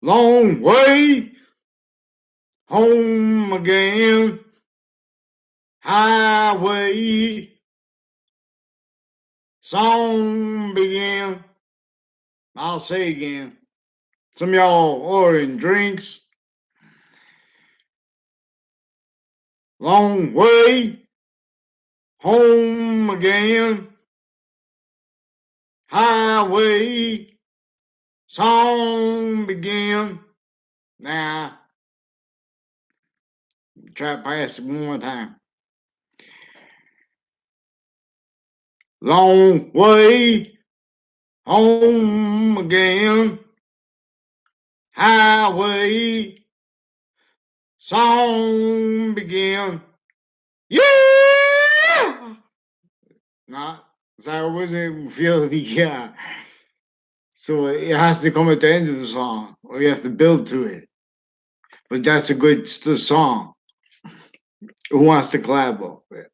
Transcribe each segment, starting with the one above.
Long way home again. Highway song begin. I'll say again. Some of y'all ordering drinks. Long way home again. Highway song begin. Now, try to pass it one more time. Long way home again. Highway song begin. Yeah! Not, so I wasn't feel the. So it has to come at the end of the song, or you have to build to it. But that's a good song. Who wants to collab with?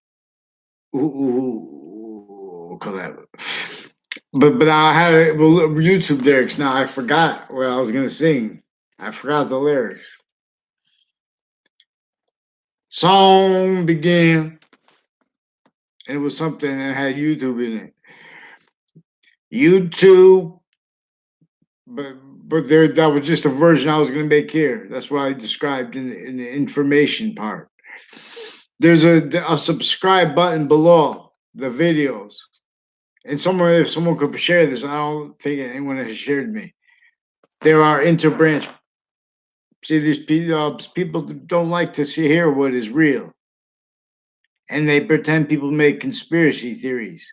Ooh, collab. But I had YouTube lyrics. Now I forgot what I was gonna sing. I forgot the lyrics. Song began, and it was something that had YouTube in it. YouTube, but there that was just a version I was going to make here. That's what I described in the information part. There's a subscribe button below the videos, and somewhere if someone could share this, I don't think anyone has shared me. There are interbranch. See, these people don't like to hear what is real, and they pretend people make conspiracy theories,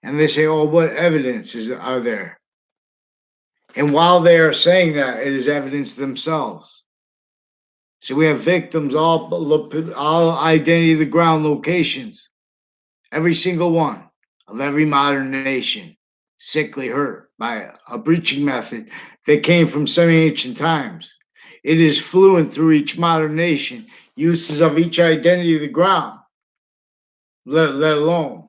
and they say, "Oh, what evidence are there?" And while they are saying that, it is evidence themselves. So we have victims, all identity of the ground locations, every single one of every modern nation, sickly hurt by a breaching method that came from semi-ancient times. It is fluent through each modern nation, uses of each identity of the ground, let alone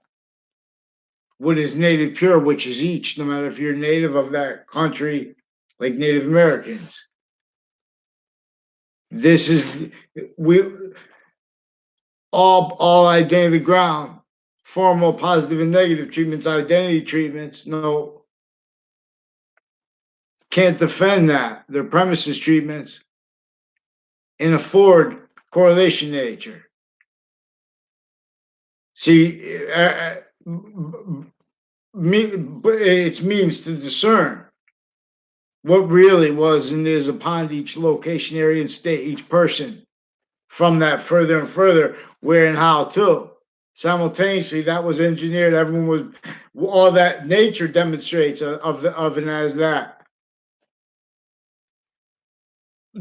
what is native pure, which is each, no matter if you're native of that country, like Native Americans. This is we all identity of the ground, formal positive and negative treatments, identity treatments. No, can't defend that. Their premises treatments and afford correlation nature. See, it's means to discern what really was and is upon each location, area, and state, each person from that further and further, where and how to. Simultaneously, that was engineered. Everyone was all that nature demonstrates of and as that.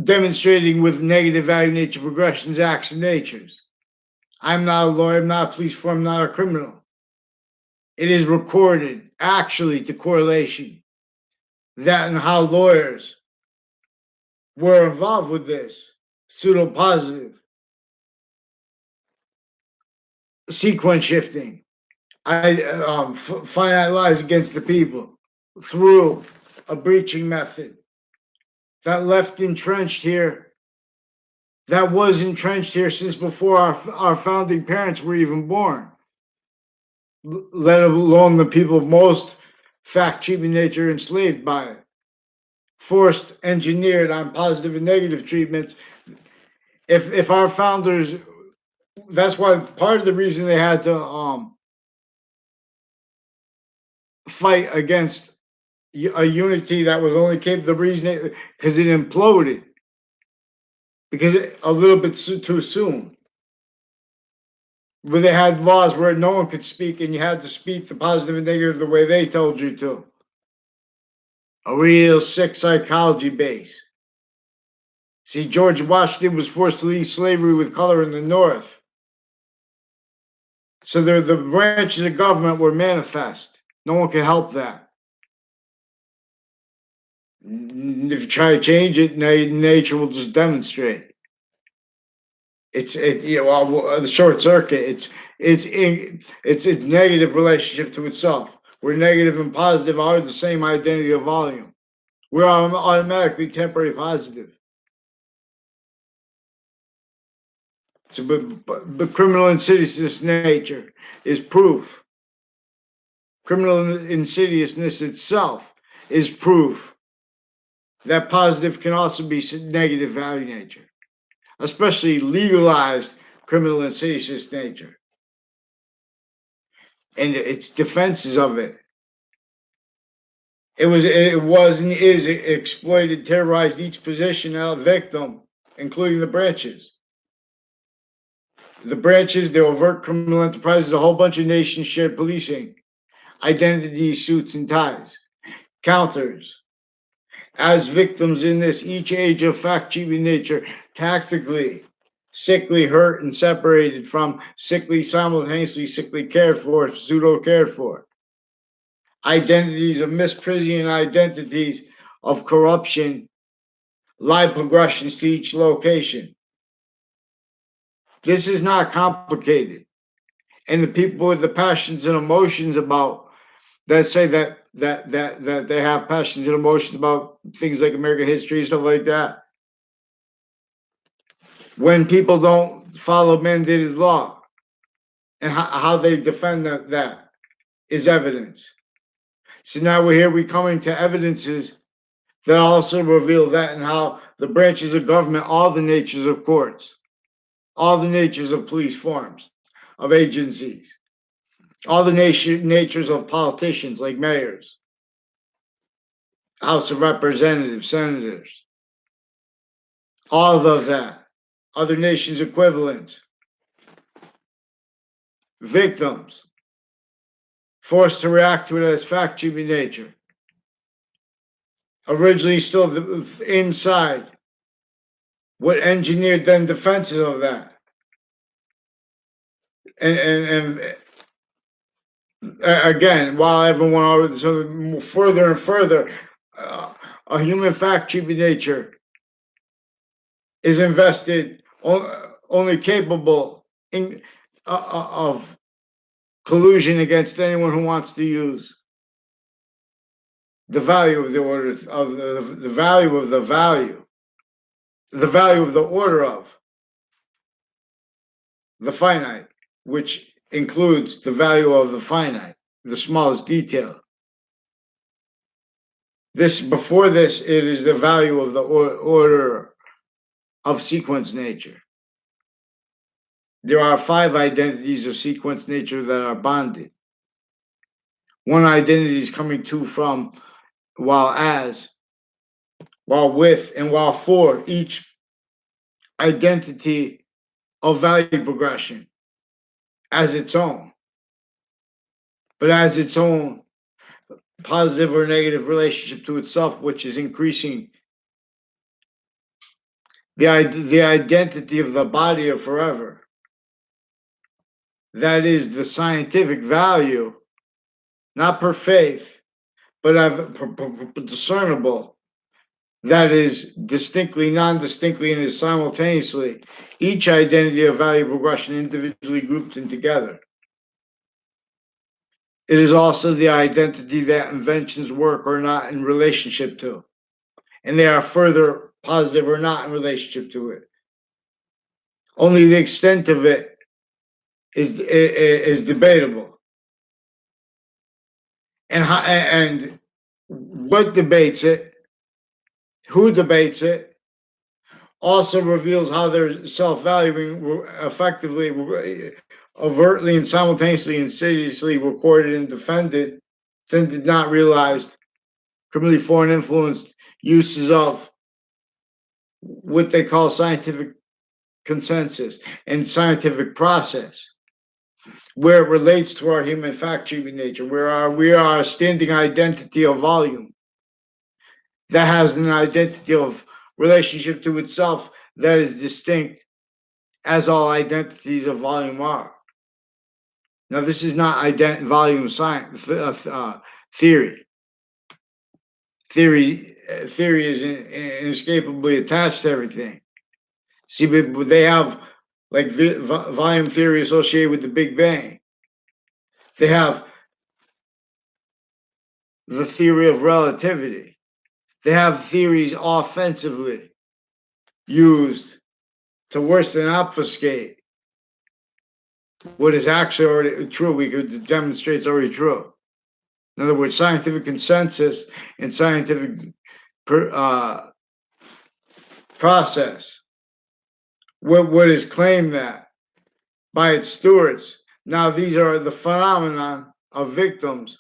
Demonstrating with negative value nature progressions, acts, and natures. I'm not a lawyer, I'm not a police form, I'm not a criminal. It is recorded actually to correlation. That and how lawyers were involved with this pseudo positive sequence shifting. Finite lies against the people through a breaching method that left entrenched here, that was entrenched here since before our founding parents were even born, let alone the people of most fact treatment nature enslaved by it, forced, engineered on positive and negative treatments. If our founders, that's why part of the reason they had to fight against a unity that was only capable, the reason because it imploded, because a little bit too soon. Where they had laws where no one could speak and you had to speak the positive and negative the way they told you to. A real sick psychology base. See, George Washington was forced to leave slavery with color in the North. So the branches of government were manifest. No one could help that. If you try to change it, nature will just demonstrate. The short circuit. It's a negative relationship to itself, where negative and positive are the same identity of volume. we're automatically temporary positive. So, but criminal insidiousness nature is proof. Criminal insidiousness itself is proof that positive can also be negative value nature, especially legalized criminal insidious nature and its defenses of it. It was and is exploited, terrorized each position out victim, including the branches. The branches, the overt criminal enterprises, a whole bunch of nation-shared policing, identities, suits, and ties, counters. As victims in this, each age of fact-cheating nature, tactically, sickly, hurt, and separated from sickly, simultaneously sickly cared for, pseudo cared for. Identities of misprision, identities of corruption, live progressions to each location. This is not complicated. And the people with the passions and emotions about that say that they have passions and emotions about things like American history, stuff like that. When people don't follow mandated law and how they defend that is evidence. So now we're coming to evidences that also reveal that and how the branches of government, all the natures of courts, all the natures of police forms, of agencies, all the natures of politicians like mayors, House of Representatives, senators, all of that, other nations' equivalents, victims, forced to react to it as fact-cheating nature. Originally still inside, what engineered then defenses of that. And again, while everyone already so further and further, a human fact-cheating nature is invested only capable of collusion against anyone who wants to use the value of the order of the value of the value, the value of the order of the finite, which includes the value of the finite, the smallest detail. Before this, it is the value of the order of sequence nature. There are 5 identities of sequence nature that are bonded. One identity is coming to, from, while with, and while for each identity of value progression as its own, but as its own positive or negative relationship to itself, which is increasing the identity of the body of forever. That is the scientific value, not per faith, but discernible. That is distinctly, non-distinctly, and is simultaneously each identity of value progression individually grouped and together. It is also the identity that inventions work or not in relationship to, and they are further positive or not in relationship to it. Only the extent of it is debatable, and what debates it, who debates it, also reveals how they're self-valuing, effectively, overtly, and simultaneously, insidiously recorded and defended, then did not realize criminally foreign influenced uses of what they call scientific consensus and scientific process, where it relates to our human fact-cheating nature, where we are a standing identity of volume that has an identity of relationship to itself that is distinct, as all identities of volume are. Now, this is not volume science theory. Theory is inescapably attached to everything. See, but they have like volume theory associated with the Big Bang. They have the theory of relativity. They have theories offensively used to worse than obfuscate what is actually already true. We could demonstrate it's already true. In other words, scientific consensus and scientific process. What is claimed that by its stewards. Now, these are the phenomenon of victims,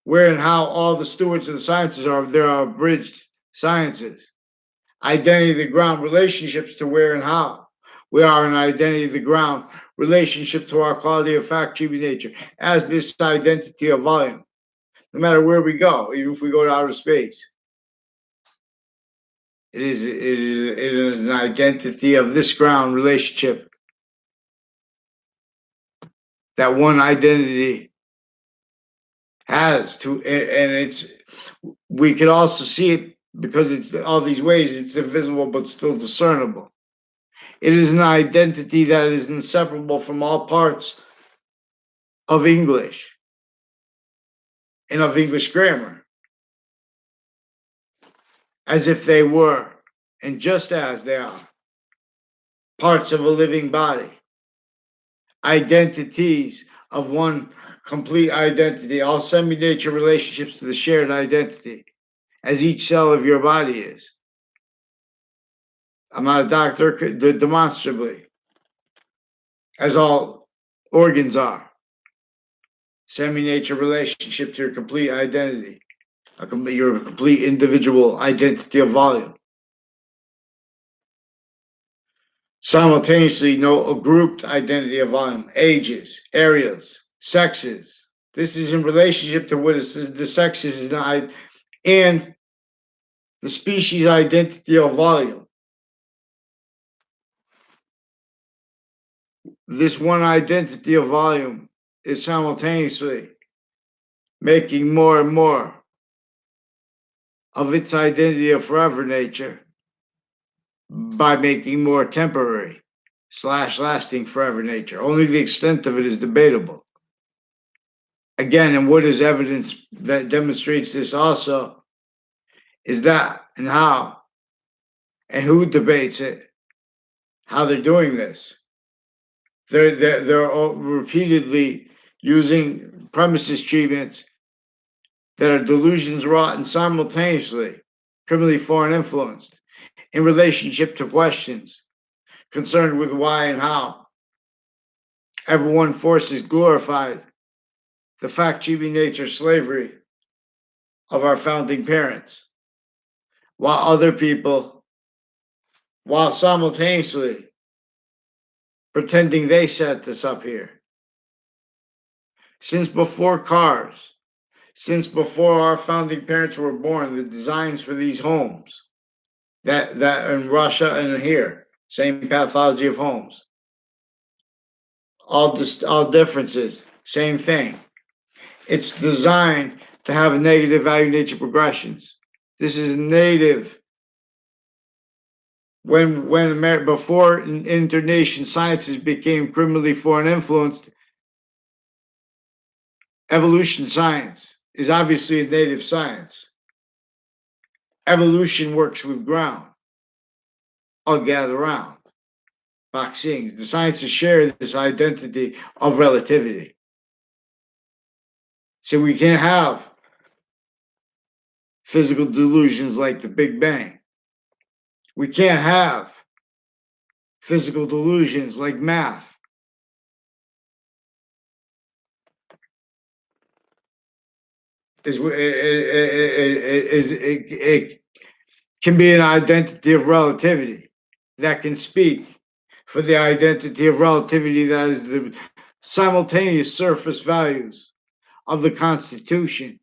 where and how all the stewards of the sciences are. There are abridged sciences. Identity of the ground, relationships to where and how we are in identity of the ground, relationship to our quality of fact, true nature, as this identity of volume. No matter where we go, even if we go to outer space, it is an identity of this ground relationship. That one identity has to, and it's, we can also see it because it's all these ways, it's invisible but still discernible. It is an identity that is inseparable from all parts of English and of English grammar, as if they were, and just as they are, parts of a living body, identities of one complete identity, all semi-nature relationships to the shared identity, as each cell of your body is. I'm not a doctor, demonstrably, as all organs are. Semi-nature relationship to your complete identity, your complete individual identity of volume. Simultaneously, know a grouped identity of volume, ages, areas, sexes. This is in relationship to what is the sexes is not, and the species identity of volume. This one identity of volume is simultaneously making more and more of its identity of forever nature by making more temporary / lasting forever nature. Only the extent of it is debatable. Again, and what is evidence that demonstrates this also is that and how and who debates it, how they're doing this. They're all repeatedly using premises treatments that are delusions wrought and simultaneously criminally foreign influenced in relationship to questions concerned with why and how. Everyone forces glorified the fact-cheating nature of slavery of our founding parents, while other people, while simultaneously pretending they set this up here. Since before cars, since before our founding parents were born, the designs for these homes, that in Russia and here, same pathology of homes, all differences, same thing. It's designed to have negative value nature progressions. This is native. Before internation sciences became criminally foreign influenced, evolution science is obviously a native science. Evolution works with ground. I'll gather around. Vaccines. The sciences share this identity of relativity. So we can't have physical delusions like the Big Bang. We can't have physical delusions like math. It can be an identity of relativity that can speak for the identity of relativity that is the simultaneous surface values of the Constitution,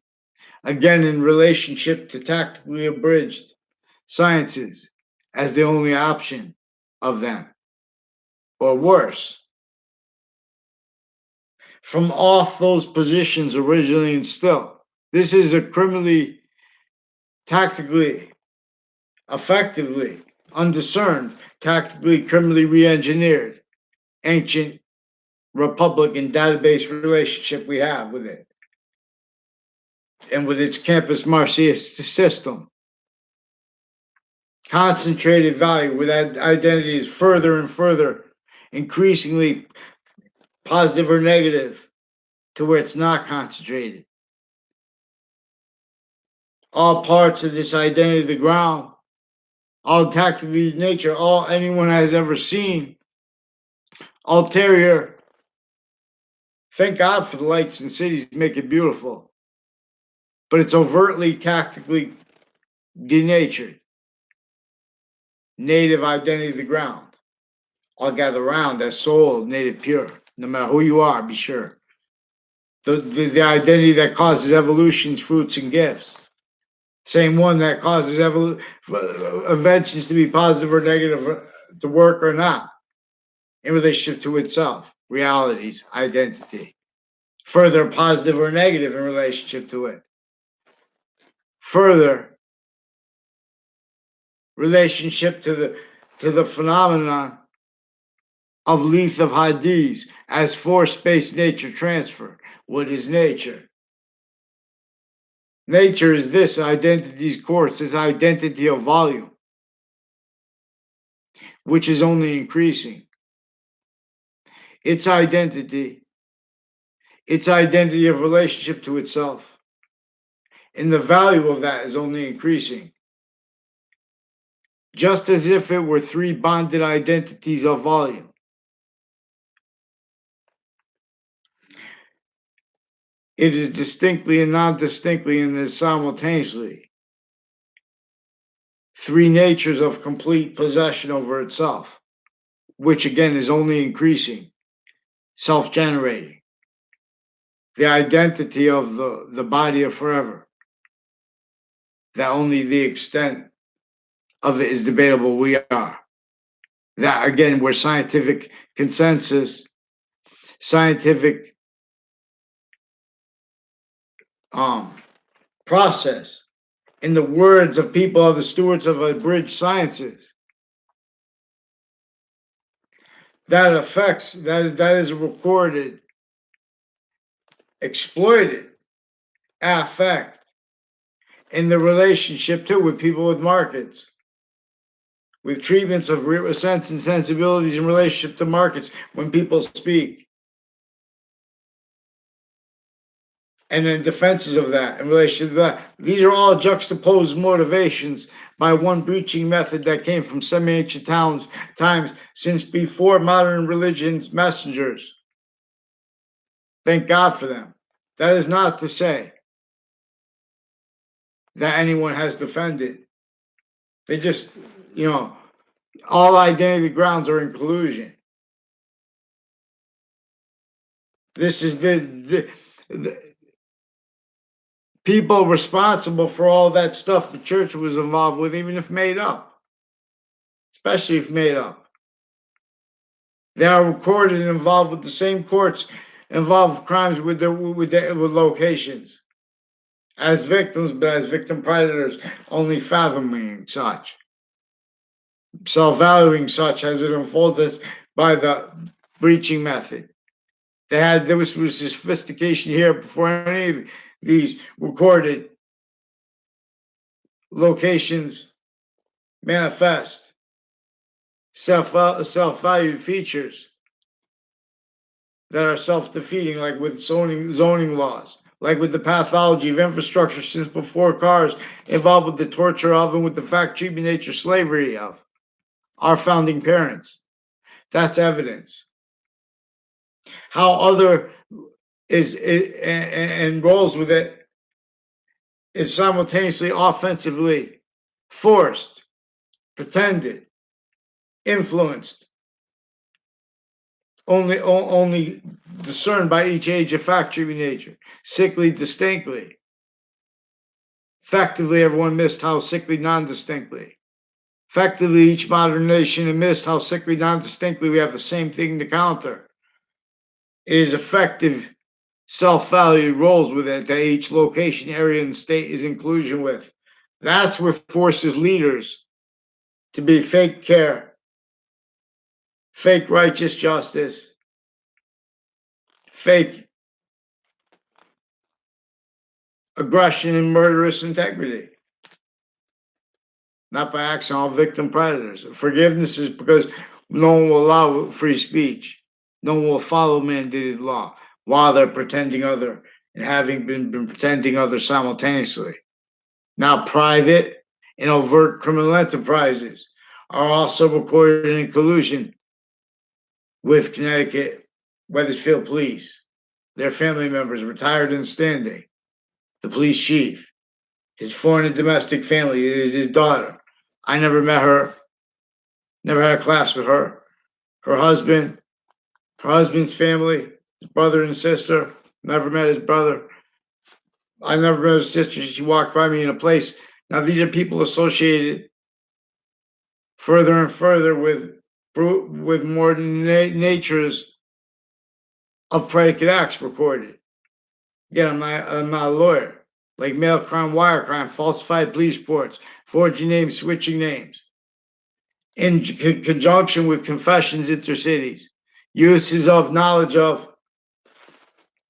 again in relationship to tactically abridged sciences as the only option of them, or worse. From off those positions originally and still. This is a criminally, tactically, effectively, undiscerned, tactically, criminally re engineered ancient Republican database relationship we have with it and with its campus Marxist system. concentrated value where that identity is further and further, increasingly positive or negative, to where it's not concentrated. All parts of this identity of the ground, all tactical nature, all anyone has ever seen, ulterior. Thank God for the lights in cities, make it beautiful. But it's overtly tactically denatured. Native identity of the ground. All gather round as soul, native pure. No matter who you are, be sure. The identity that causes evolutions, fruits, and gifts. Same one that causes inventions to be positive or negative, to work or not, in relationship to itself, realities, identity. Further positive or negative in relationship to it. Further relationship to the phenomenon of Leith of Hadith as force-based nature transfer. What is nature? Nature is this identity's course, this identity of volume, which is only increasing. Its identity of relationship to itself. And the value of that is only increasing. Just as if it were three bonded identities of volume. It is distinctly and non-distinctly and is simultaneously three natures of complete possession over itself, which again is only increasing, self-generating. The identity of the body of forever, that only the extent of it is debatable we are. That again, where scientific consensus, scientific process, in the words of people are the stewards of abridged sciences, that affects, that is recorded, exploited, affect in the relationship too with people with markets, with treatments of sense and sensibilities in relationship to markets when people speak, and then defenses of that in relation to that. These are all juxtaposed motivations by one breaching method that came from semi-ancient times since before modern religion's messengers. Thank God for them. That is not to say that anyone has defended. They just, all identity grounds are in collusion. This is the people responsible for all that stuff the church was involved with, even if made up, especially if made up. They are recorded and involved with the same courts involved crimes with locations as victims, but as victim predators, only fathoming such, self-valuing such as it unfolds by the breaching method. There was sophistication here before any of these recorded locations manifest self-valued features that are self-defeating, like with zoning laws, like with the pathology of infrastructure since before cars, involved with the torture of and with the factory nature slavery of our founding parents. That's evidence. How other is and rolls with it is simultaneously offensively forced, pretended, influenced, only discerned by each age of factory nature, sickly distinctly. Effectively, everyone missed how sickly non-distinctly. Effectively, each modern nation missed how sickly non-distinctly we have the same thing to counter. It is effective self-value rolls with it that each location, area, and state is inclusion with. That's what forces leaders to be fake care, fake righteous justice, fake aggression and murderous integrity. not by accident, all victim predators. Forgiveness is because no one will allow free speech. No one will follow mandated law while they're pretending other and having been pretending other simultaneously. Now, private and overt criminal enterprises are also recorded in collusion with Connecticut Wethersfield Police, their family members, retired and standing, the police chief, his foreign and domestic family, is his daughter. I never met her, never had a class with her. Her husband, her husband's family, his brother and sister, never met his brother. I never met his sister. She walked by me in a place. Now, these are people associated further and further with more natures of predicate acts recorded. Again, I'm not a lawyer. Like mail crime, wire crime, falsified police reports, forging names, switching names. In conjunction with confessions intercities, uses of knowledge of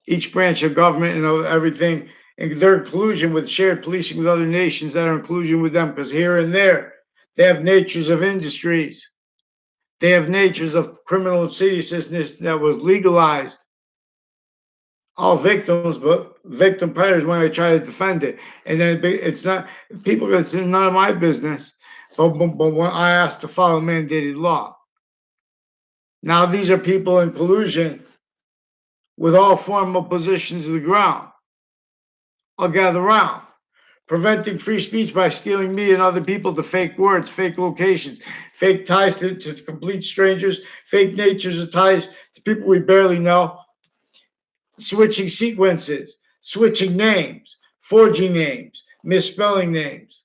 each branch of government and everything, and their inclusion with shared policing with other nations that are inclusion with them, because here and there, they have natures of industries. They have natures of criminal insidiousness that was legalized. All victims, but victim predators when they try to defend it. And then it's not, people, it's none of my business. But when I asked to follow mandated law. Now these are people in collusion with all formal positions of the ground. I'll gather round. Preventing free speech by stealing me and other people to fake words, fake locations, fake ties to complete strangers, fake natures of ties to people we barely know, switching sequences, switching names, forging names, misspelling names,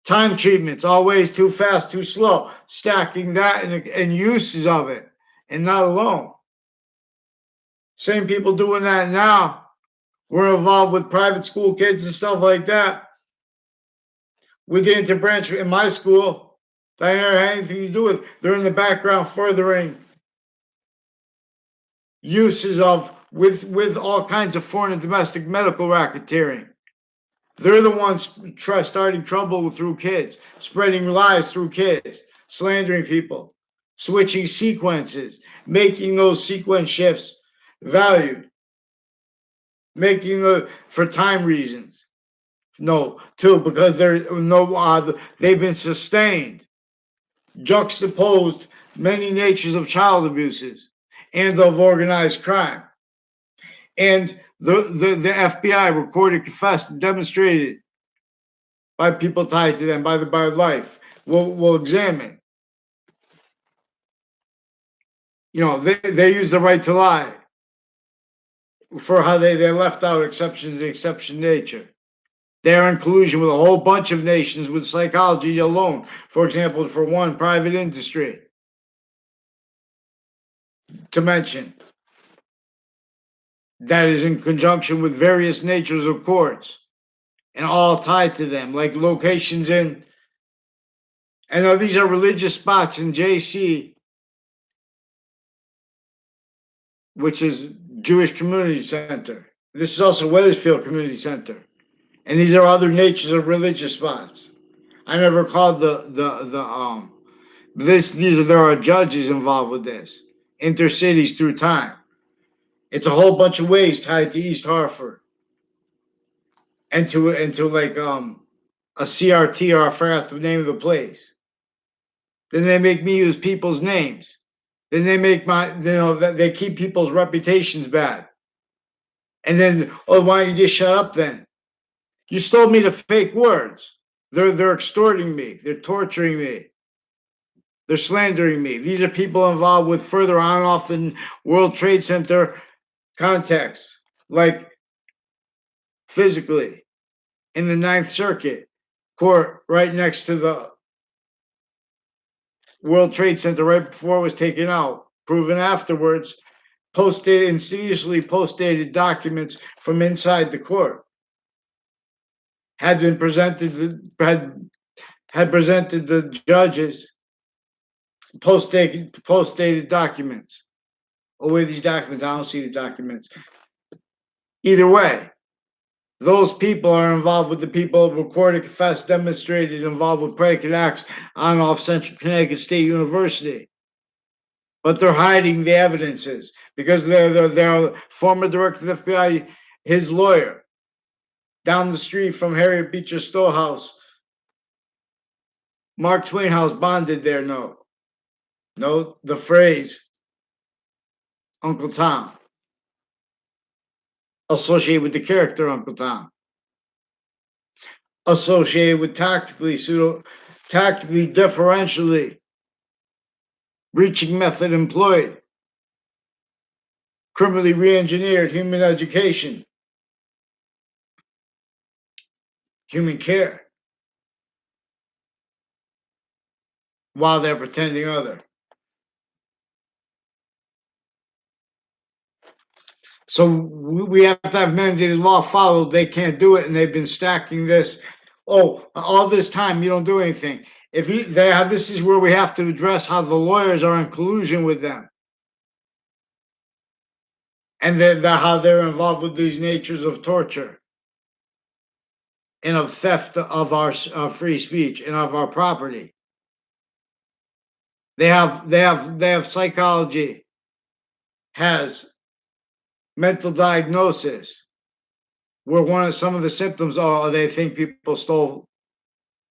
time treatments, always too fast, too slow, stacking that and uses of it, and not alone. Same people doing that now. We're involved with private school kids and stuff like that. We get into branch in my school that I never had anything to do with. They're in the background furthering uses of with all kinds of foreign and domestic medical racketeering. They're the ones starting trouble through kids, spreading lies through kids, slandering people, switching sequences, making those sequence shifts valued, making the for time reasons. No, two, because they've been sustained, juxtaposed many natures of child abuses and of organized crime. And the FBI recorded, confessed, and demonstrated by people tied to them, by life. We'll examine. You know, they use the right to lie for how they left out exceptions, the exception nature. They're in collusion with a whole bunch of nations with psychology alone. For example, for one, private industry, to mention, that is in conjunction with various natures of courts and all tied to them, like locations in, and these are religious spots in JC, which is Jewish Community Center. This is also Wethersfield Community Center. And these are other natures of religious spots. I never called there are judges involved with this. Intercities through time. It's a whole bunch of ways tied to East Hartford. And to like a CRT, or I forgot the name of the place. Then they make me use people's names. Then they make they keep people's reputations bad. And then, oh, why don't you just shut up then? You stole me the fake words. They're extorting me. They're torturing me. They're slandering me. These are people involved with further on and off the World Trade Center context, like physically in the Ninth Circuit court right next to the World Trade Center right before it was taken out, proven afterwards, insidiously post-dated documents from inside the court had been presented had presented the judges post-dated documents. Oh, where these documents? I don't see the documents. Either way, Those people are involved with the people recorded, confessed, demonstrated, involved with predicate acts on off Central Connecticut State University. But they're hiding the evidences because they're former director of the FBI, his lawyer, down the street from Harriet Beecher Stowe's, Mark Twain House, bonded there. Note the phrase Uncle Tom, associated with the character Uncle Tom, associated with tactically, differentially, breaching method employed, criminally re-engineered human education, human care, while they're pretending other. So we have to have mandated law followed. They can't do it, and they've been stacking this. Oh, all this time you don't do anything. This is where we have to address how the lawyers are in collusion with them, and how they're involved with these natures of torture and of theft of our free speech and of our property. They have psychology, has mental diagnosis, where some of the symptoms are they think people stole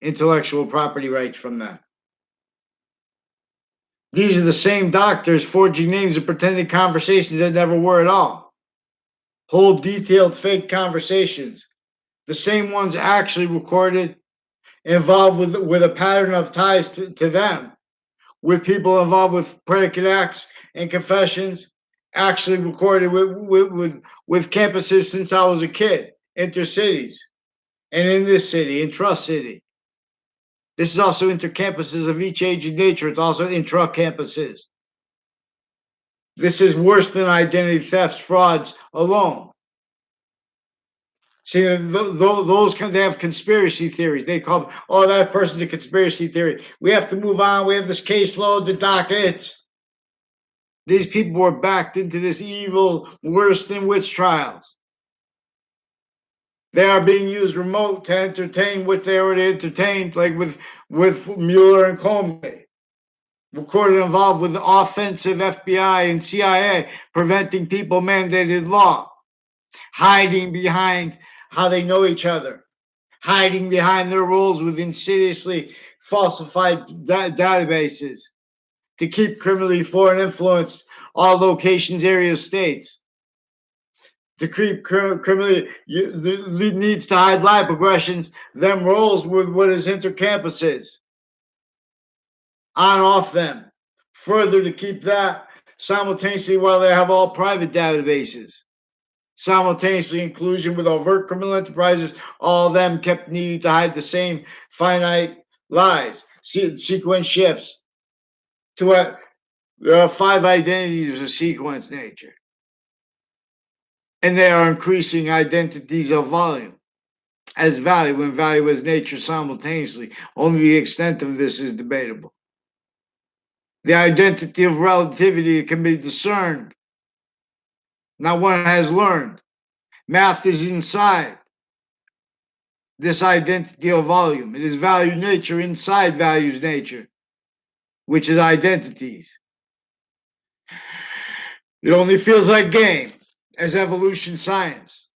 intellectual property rights from them. These are the same doctors forging names and pretending conversations that never were at all. Whole detailed fake conversations. The same ones actually recorded, involved with a pattern of ties to them, with people involved with predicate acts and confessions, actually recorded with campuses since I was a kid, intercities, and in this city, in Trust City. This is also intercampuses of each age and nature. It's also intra-campuses. This is worse than identity thefts, frauds alone. See, those they have conspiracy theories. They call, that person's a conspiracy theory. We have to move on. We have this caseload, the dockets. These people were backed into this evil, worse than witch trials. They are being used remote to entertain what they already entertained, like with Mueller and Comey. Recorded involved with the offensive FBI and CIA, preventing people mandated law, hiding behind how they know each other, hiding behind their roles with insidiously falsified databases to keep criminally foreign influenced all locations, areas, states. To keep criminally needs to hide lie progressions, them roles with what is intercampuses on off them. Further to keep that simultaneously while they have all private databases. Simultaneously inclusion with overt criminal enterprises, all of them kept needing to hide the same finite lies, sequence shifts to what there are 5 identities of sequence nature. And they are increasing identities of volume as value and value as nature simultaneously. Only the extent of this is debatable. The identity of relativity can be discerned. Now one has learned. Math is inside this identity of volume. It is value nature inside values nature, which is identities. It only feels like game as evolution science.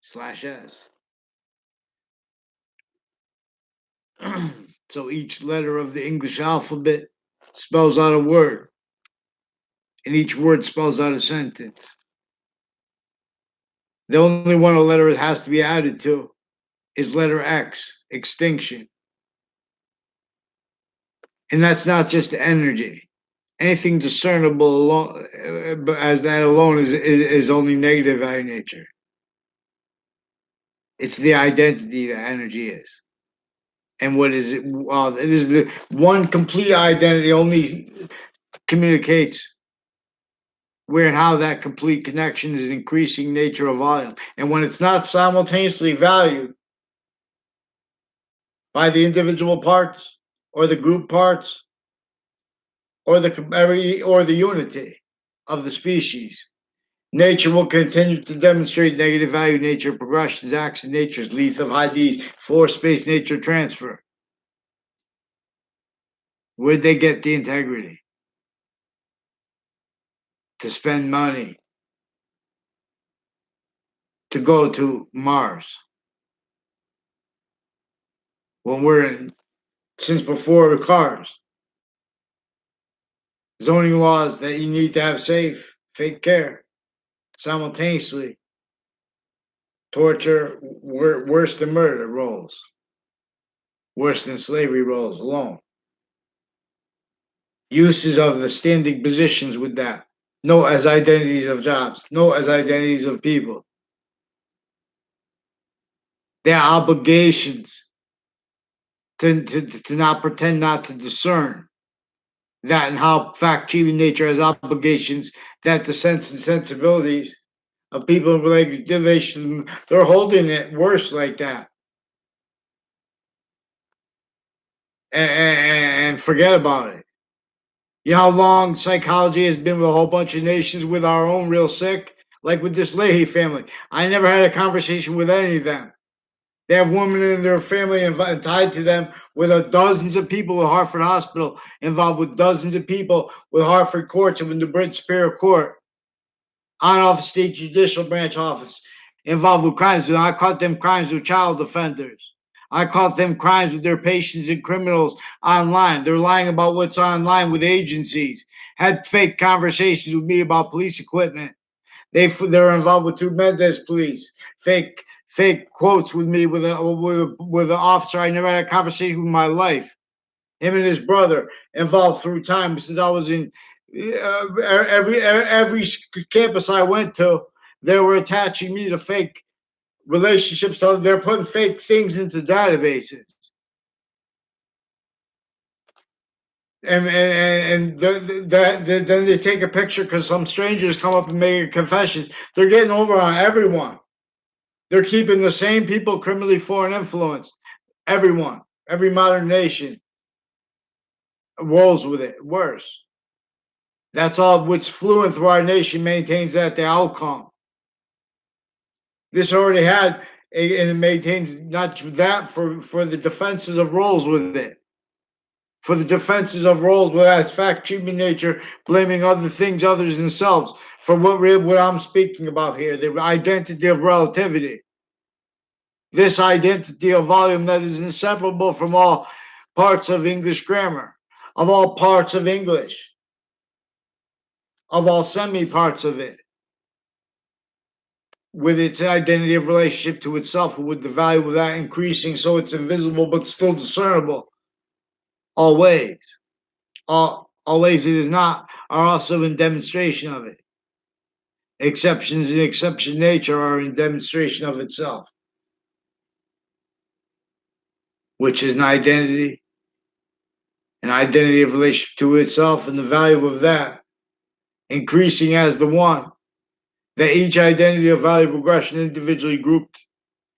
/S. So each letter of the English alphabet spells out a word, and each word spells out a sentence. The only one a letter has to be added to is letter X, extinction. And that's not just energy. Anything discernible alone, as that alone is only negative by nature. It's the identity that energy is. And what is it? Well, it is the one complete identity only communicates where and how that complete connection is increasing nature of volume. And when it's not simultaneously valued by the individual parts or the group parts or the unity of the species, Nature will continue to demonstrate negative value nature progressions, acts, and nature's lethal IDs, force space nature transfer. Where'd they get the integrity? To spend money to go to Mars when we're in since before the cars. Zoning laws that you need to have safe, fake care simultaneously. Torture, worse than murder rolls, worse than slavery rolls alone. Uses of the standing positions with that. No as identities of jobs, no as identities of people. Their obligations to not pretend not to discern that and how fact-achieving nature has obligations that the sense and sensibilities of people in relation, they're holding it worse like that. And forget about it. You know how long psychology has been with a whole bunch of nations with our own real sick? Like with this Leahy family. I never had a conversation with any of them. They have women in their family tied to them with dozens of people with Hartford Hospital involved with dozens of people with Hartford courts and with the Brent Superior Court. On off state judicial branch office involved with crimes. And I caught them crimes with child offenders. I caught them crimes with their patients and criminals online. They're lying about what's online with agencies. Had fake conversations with me about police equipment. They're involved with two Mendez police. Fake quotes with me with an officer I never had a conversation with in my life. Him and his brother involved through time since I was in every campus I went to. They were attaching me to fake relationships. So they're putting fake things into databases. And then they take a picture because some strangers come up and make confessions. They're getting over on everyone. They're keeping the same people criminally foreign influenced. Everyone, every modern nation rolls with it. Worse. That's all which fluent through our nation maintains that the outcome. This already had, and it maintains not that for the defenses of roles with it. For the defenses of roles with as fact treatment nature, blaming other things, others themselves, for what I'm speaking about here, the identity of relativity. This identity of volume that is inseparable from all parts of English grammar, of all parts of English, of all semi parts of it, with its identity of relationship to itself, with the value of that increasing so it's invisible but still discernible. Always. Always it is not, are also in demonstration of it. Exceptions in exception nature are in demonstration of itself, which is an identity of relationship to itself, and the value of that increasing as the one that each identity of value progression individually grouped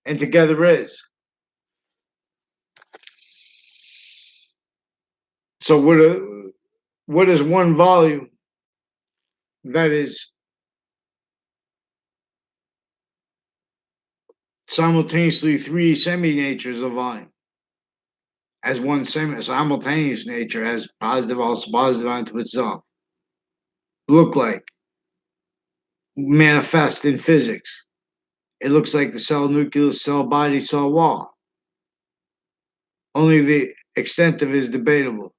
and together is. So what is one volume that is simultaneously three semi-natures of volume as one simultaneous nature as positive, also positive unto itself? Look like, manifest in physics. It looks like the cell nucleus, cell body, cell wall. Only the extent of it is debatable.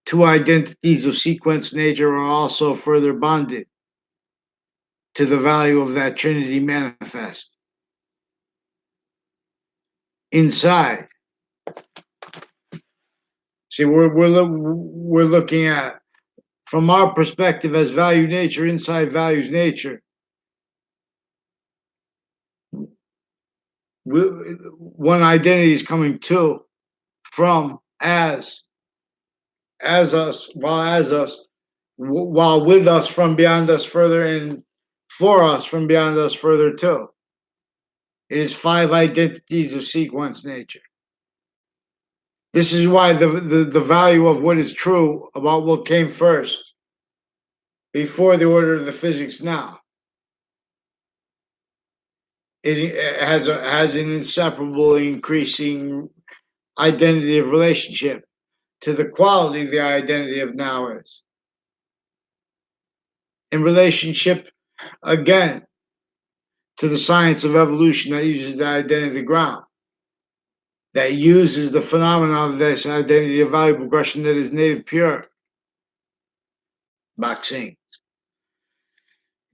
Two identities of sequence nature are also further bonded to the value of that Trinity manifest. Inside, see, we're looking at, from our perspective as value nature, inside values nature. One identity is coming to, from, as us, while with us, from beyond us further, and for us from beyond us further too. It is five identities of sequence nature. This is why the value of what is true about what came first, before the order of the physics now. has an inseparable increasing identity of relationship to the quality the identity of now is. In relationship, again, to the science of evolution that uses the identity of the ground, that uses the phenomenon of this identity of value progression that is native pure. Boxing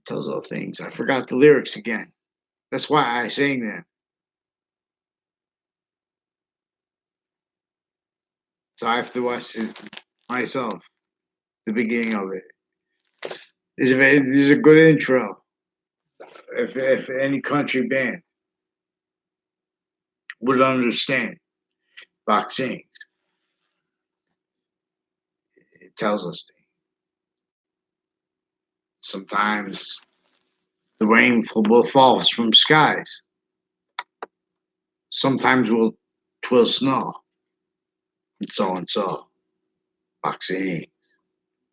tells all things. I forgot the lyrics again. That's why I sang that. So I have to watch this myself, the beginning of it. This is a good intro. If any country band would understand boxing, it tells us things. Sometimes the rain will fall from skies. Sometimes twill snow. And so and so. Boxing.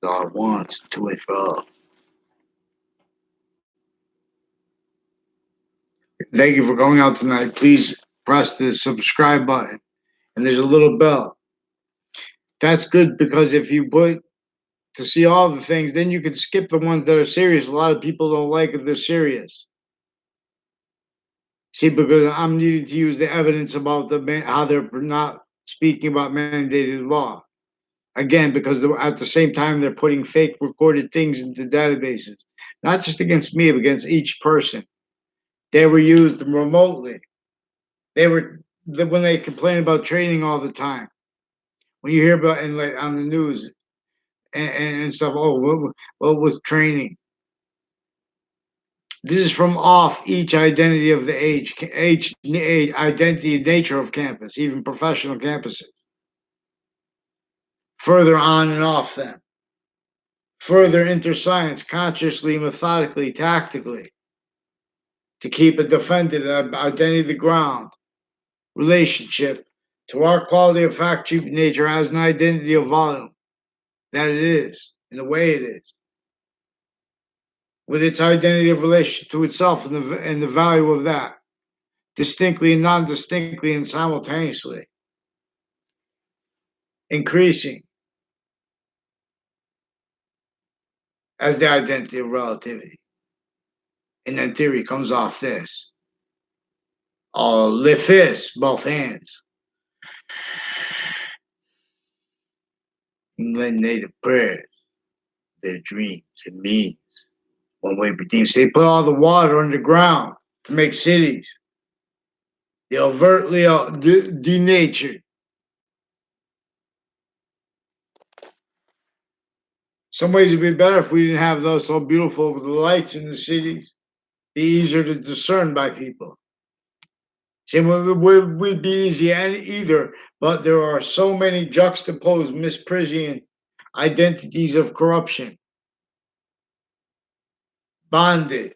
God wants to and fro. Thank you for going out tonight. Please press the subscribe button. And there's a little bell. That's good because if you put to see all the things, then you can skip the ones that are serious. A lot of people don't like if they're serious. See, because I'm needing to use the evidence about how they're not speaking about mandated law. Again, because at the same time they're putting fake recorded things into databases, not just against me, but against each person. They were used remotely. When they complain about training all the time. When you hear about on the news and stuff, oh, what was training? This is from off each identity of the age identity and nature of campus, even professional campuses. Further on and off them. Further into science, consciously, methodically, tactically, to keep a defended identity of the ground, relationship to our quality of fact nature as an identity of volume that it is, in the way it is, with its identity of relation to itself and the value of that, distinctly and non-distinctly and simultaneously, increasing as the identity of relativity. And then theory comes off this. Lift fists, both hands. England native prayers, their dreams and means. One way redeems. They put all the water underground to make cities. They overtly denatured. Some ways it'd be better if we didn't have those so beautiful with the lights in the cities. Be easier to discern by people. Same would be easy either, but there are so many juxtaposed Misprision identities of corruption, bonded,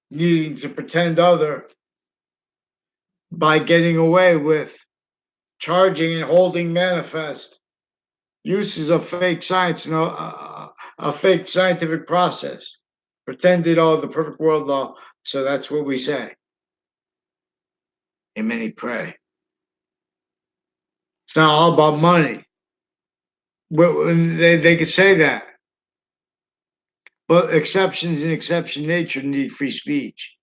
needing to pretend other by getting away with charging and holding manifest uses of fake science and a fake scientific process, pretended the perfect world law. So that's what we say. And many pray. It's not all about money. They could say that. But exceptions in exception nature need free speech.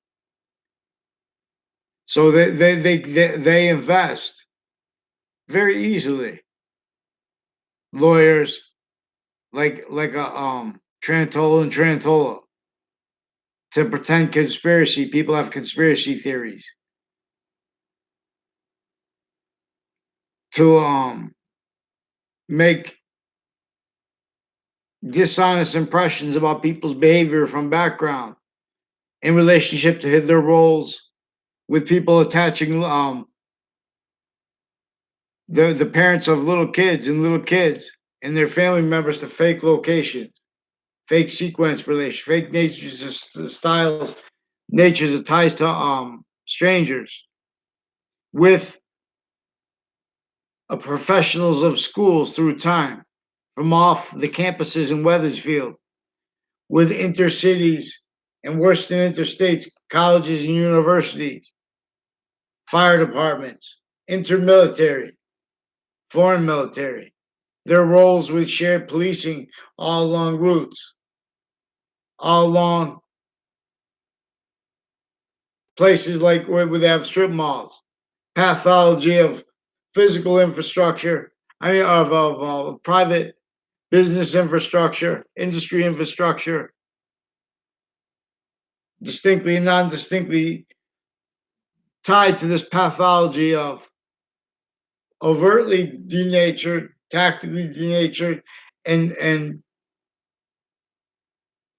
So they invest very easily. Lawyers like a Trantola and Trantola to pretend conspiracy. People have conspiracy theories. To make dishonest impressions about people's behavior from background in relationship to their roles with people attaching the parents of little kids and their family members to fake locations, fake sequence relations, fake natures, styles, natures of ties to strangers with professionals of schools through time from off the campuses in Weathersfield with intercities and worse than interstates, colleges and universities, fire departments, intermilitary, foreign military. Their roles with shared policing all along routes, all along places like where they have strip malls, pathology of physical infrastructure, of private business infrastructure, industry infrastructure, distinctly and non-distinctly tied to this pathology of overtly denatured, tactically denatured, and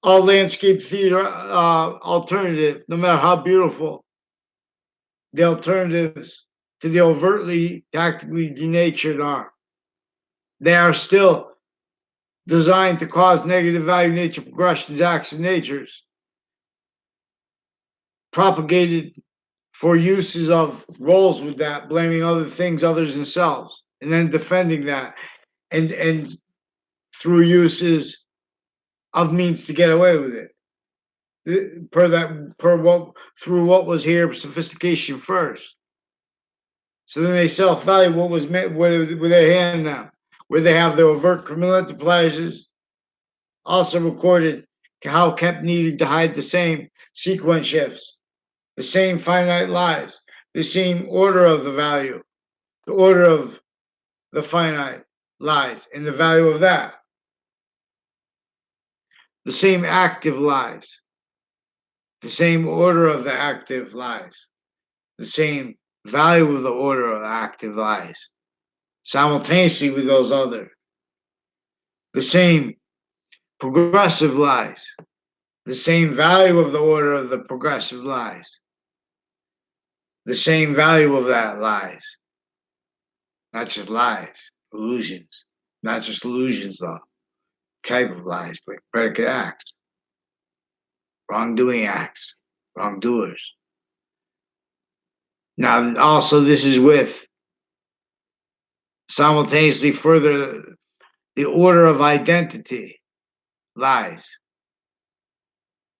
all landscape theater alternative, no matter how beautiful the alternatives to the overtly tactically denatured are. They are still designed to cause negative value nature progressions, acts, and natures, propagated for uses of roles with that, blaming other things, others themselves, and then defending that, and through uses of means to get away with it. Through what was here sophistication first. So then they self-value what was meant where they hand them, where they have the overt criminal enterprises, also recorded how kept needing to hide the same sequence shifts, the same finite lies, the same order of the value, the order of the finite lies, and the value of that, the same active lies, the same order of the active lies, the same value of the order of the active lies, simultaneously with those other, the same progressive lies, the same value of the order of the progressive lies, the same value of that lies, not just lies, illusions, not just illusions though, type of lies, but predicate acts, wrongdoing acts, wrongdoers. Now, also, this is with simultaneously further the order of identity lies.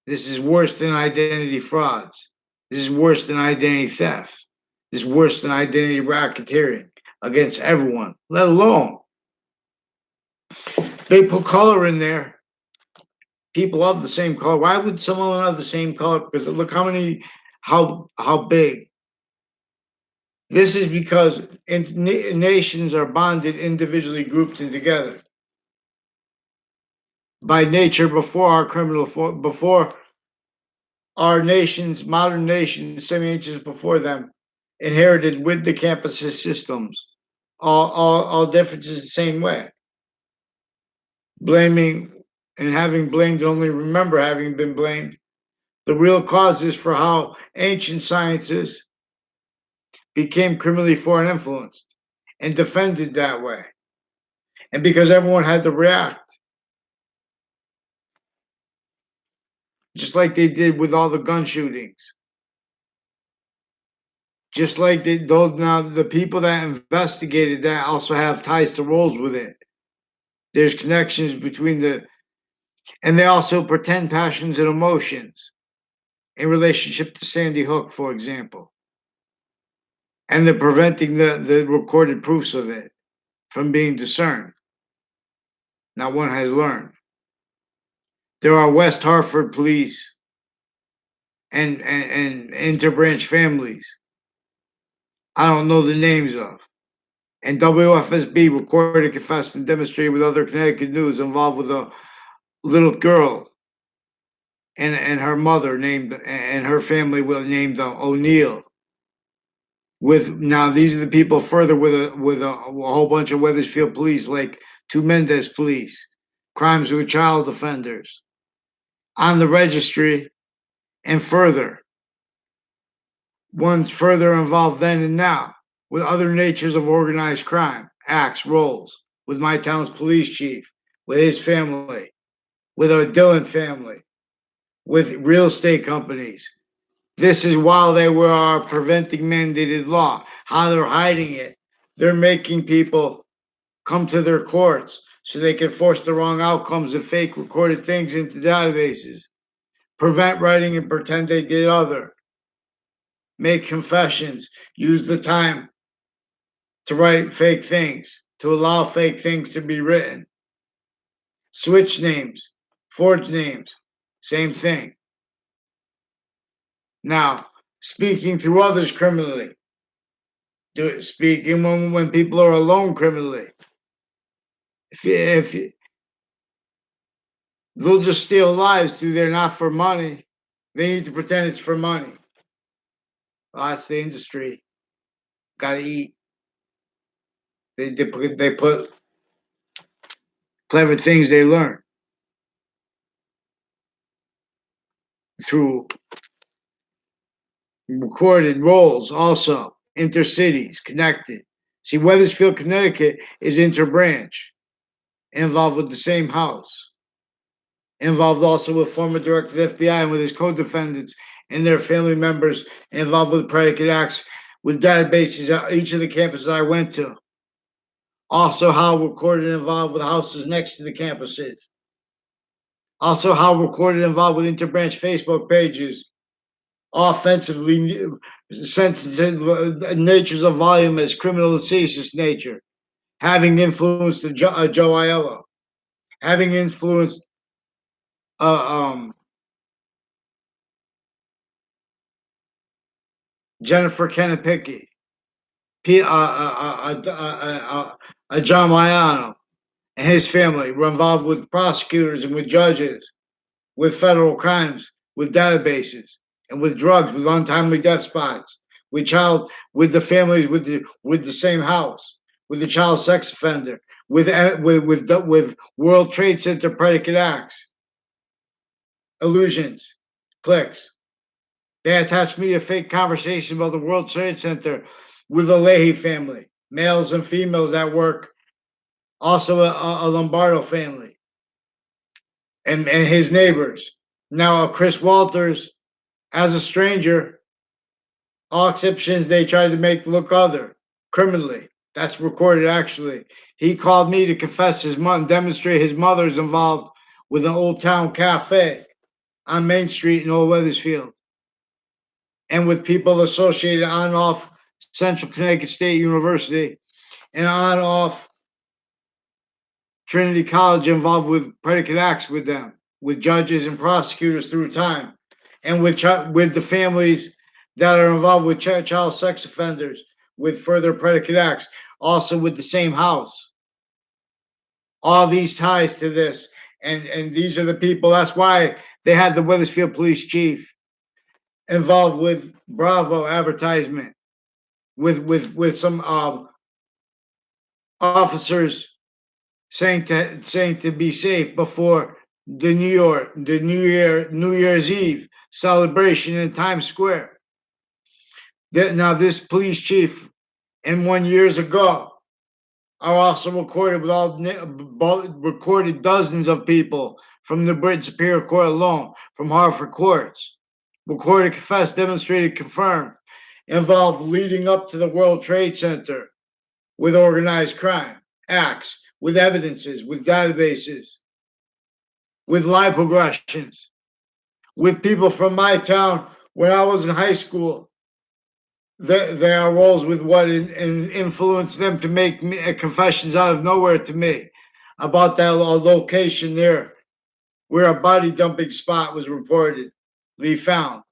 This is worse than identity frauds. This is worse than identity theft. This is worse than identity racketeering against everyone, let alone they put color in there. People of the same color. Why would someone of the same color? Because look how big. This is because nations are bonded individually, grouped and together by nature before our before our nations, modern nations, semi-ancients before them, inherited with the campus systems, all differences the same way. Blaming and having blamed, only remember having been blamed. The real causes for how ancient sciences became criminally foreign influenced and defended that way. And because everyone had to react, just like they did with all the gun shootings. Just like those now, the people that investigated that also have ties to roles with it. There's connections between and they also pretend passions and emotions in relationship to Sandy Hook, for example. And they're preventing the recorded proofs of it from being discerned. Now one has learned. There are West Hartford police and interbranch families I don't know the names of. And WFSB recorded, confessed, and demonstrated with other Connecticut news involved with a little girl and her mother named and her family was named O'Neill. With now, these are the people further with a whole bunch of Wethersfield police, like two Mendez police, crimes with child offenders on the registry, and further ones further involved then and now with other natures of organized crime, acts, roles, with my town's police chief, with his family, with our Dillon family, with real estate companies. This is while they were preventing mandated law, how they're hiding it. They're making people come to their courts so they can force the wrong outcomes of fake recorded things into databases. prevent writing and pretend they did other, make confessions, use the time to write fake things, to allow fake things to be written, switch names, forge names, same thing. Now, speaking through others criminally, speaking when people are alone criminally. If they'll just steal lives through there, not for money. They need to pretend it's for money. Well, that's the industry. Got to eat. They put clever things they learn through recorded roles, also intercities, connected. See, Weathersfield, Connecticut is interbranch, involved with the same house, involved also with former director of the FBI and with his co-defendants and their family members, involved with predicate acts, with databases at each of the campuses I went to. Also, how recorded involved with houses next to the campuses. Also, how recorded involved with interbranch Facebook pages. Offensively sensitive natures of volume as criminal and seditious nature. Having influenced Joe Aiello. Having influenced Jennifer Kennepicky. John Maiano and his family were involved with prosecutors and with judges, with federal crimes, with databases, and with drugs, with untimely death spots, with the families with the same house, with the child sex offender, with World Trade Center predicate acts, illusions, clicks. They attached me to fake conversations about the World Trade Center with the Leahy family, males and females that work, also a Lombardo family, and his neighbors. Now, Chris Walters, as a stranger, all exceptions they tried to make look other criminally. That's recorded actually. He called me to confess his mother and demonstrate his mother is involved with an Old Town Cafe on Main Street in Old Weathersfield, and with people associated on and off Central Connecticut State University and on and off Trinity College, involved with predicate acts with them, with judges and prosecutors through time, and with the families that are involved with child sex offenders, with further predicate acts, also with the same house. All these ties to this, and these are the people. That's why they had the Weathersfield police chief involved with Bravo advertisement, with some officers saying to be safe before the New Year's Eve celebration in Times Square. Now this police chief and 1 years ago are also recorded recorded dozens of people from the Britain Superior Court alone, from Hartford courts, recorded, confessed, demonstrated, confirmed, involved leading up to the World Trade Center with organized crime acts, with evidences, with databases, with live progressions, with people from my town when I was in high school. There are roles with what influenced them to make confessions out of nowhere to me about that location there where a body dumping spot was reportedly found,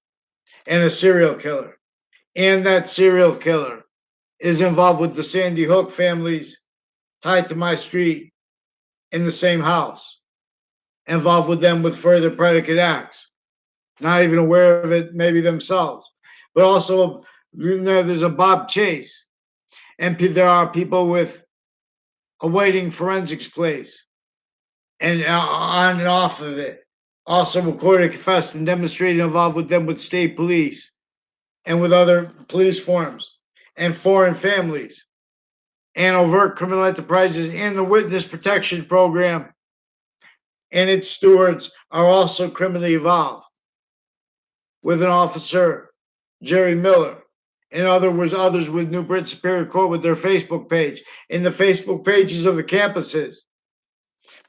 and a serial killer. And that serial killer is involved with the Sandy Hook families tied to my street in the same house, involved with them with further predicate acts, not even aware of it, maybe themselves. But also, there's a Bob Chase, and there are people with awaiting forensics place, and on and off of it. Also recorded, confessed, and demonstrated involved with them with state police and with other police forms and foreign families and overt criminal enterprises, and the witness protection program and its stewards are also criminally involved, with an officer, Jerry Miller, and others with New Britain Superior Court with their Facebook page, in the Facebook pages of the campuses.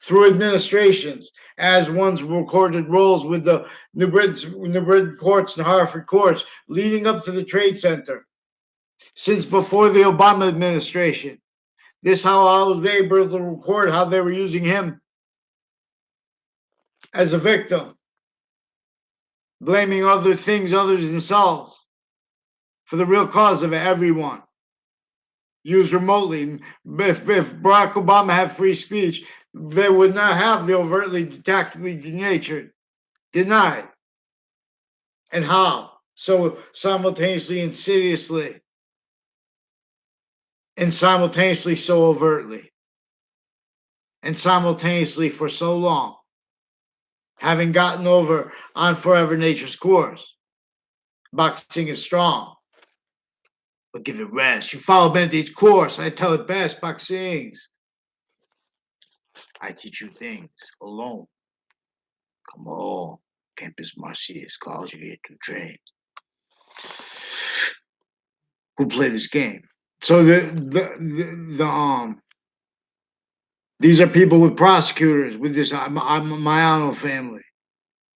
through administrations, as one's recorded roles with the New Britain courts and Hartford courts leading up to the Trade Center since before the Obama administration. This how I was able to record how they were using him as a victim, blaming other things other than themselves for the real cause of everyone. Used remotely. If Barack Obama had free speech, they would not have the overtly tactically denatured, denied. And how? So simultaneously, insidiously, and simultaneously so overtly, and simultaneously for so long, having gotten over on Forever Nature's course. Boxing is strong, but give it rest. You follow Benedict's course. I tell it best. Boxing's. I teach you things alone. Come on. Campus Marcius calls you here to train. Who play this game? So these are people with prosecutors with this Maiano family,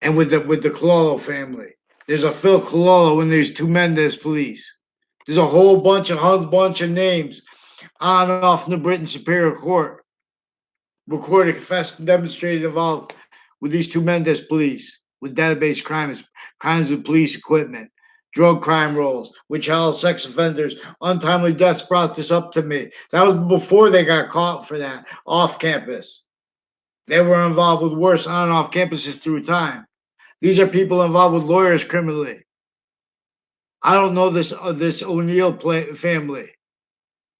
and with the Cololo family. There's a Phil Cololo and there's two Mendez police. There's a whole bunch of names on and off New Britain Superior Court, recorded, confessed, and demonstrated involved with these two Mendez police, with database crimes with police equipment, drug crime rolls, with child sex offenders, untimely deaths brought this up to me. That was before they got caught for that off campus. They were involved with worse on and off campuses through time. These are people involved with lawyers criminally. I don't know this O'Neill family,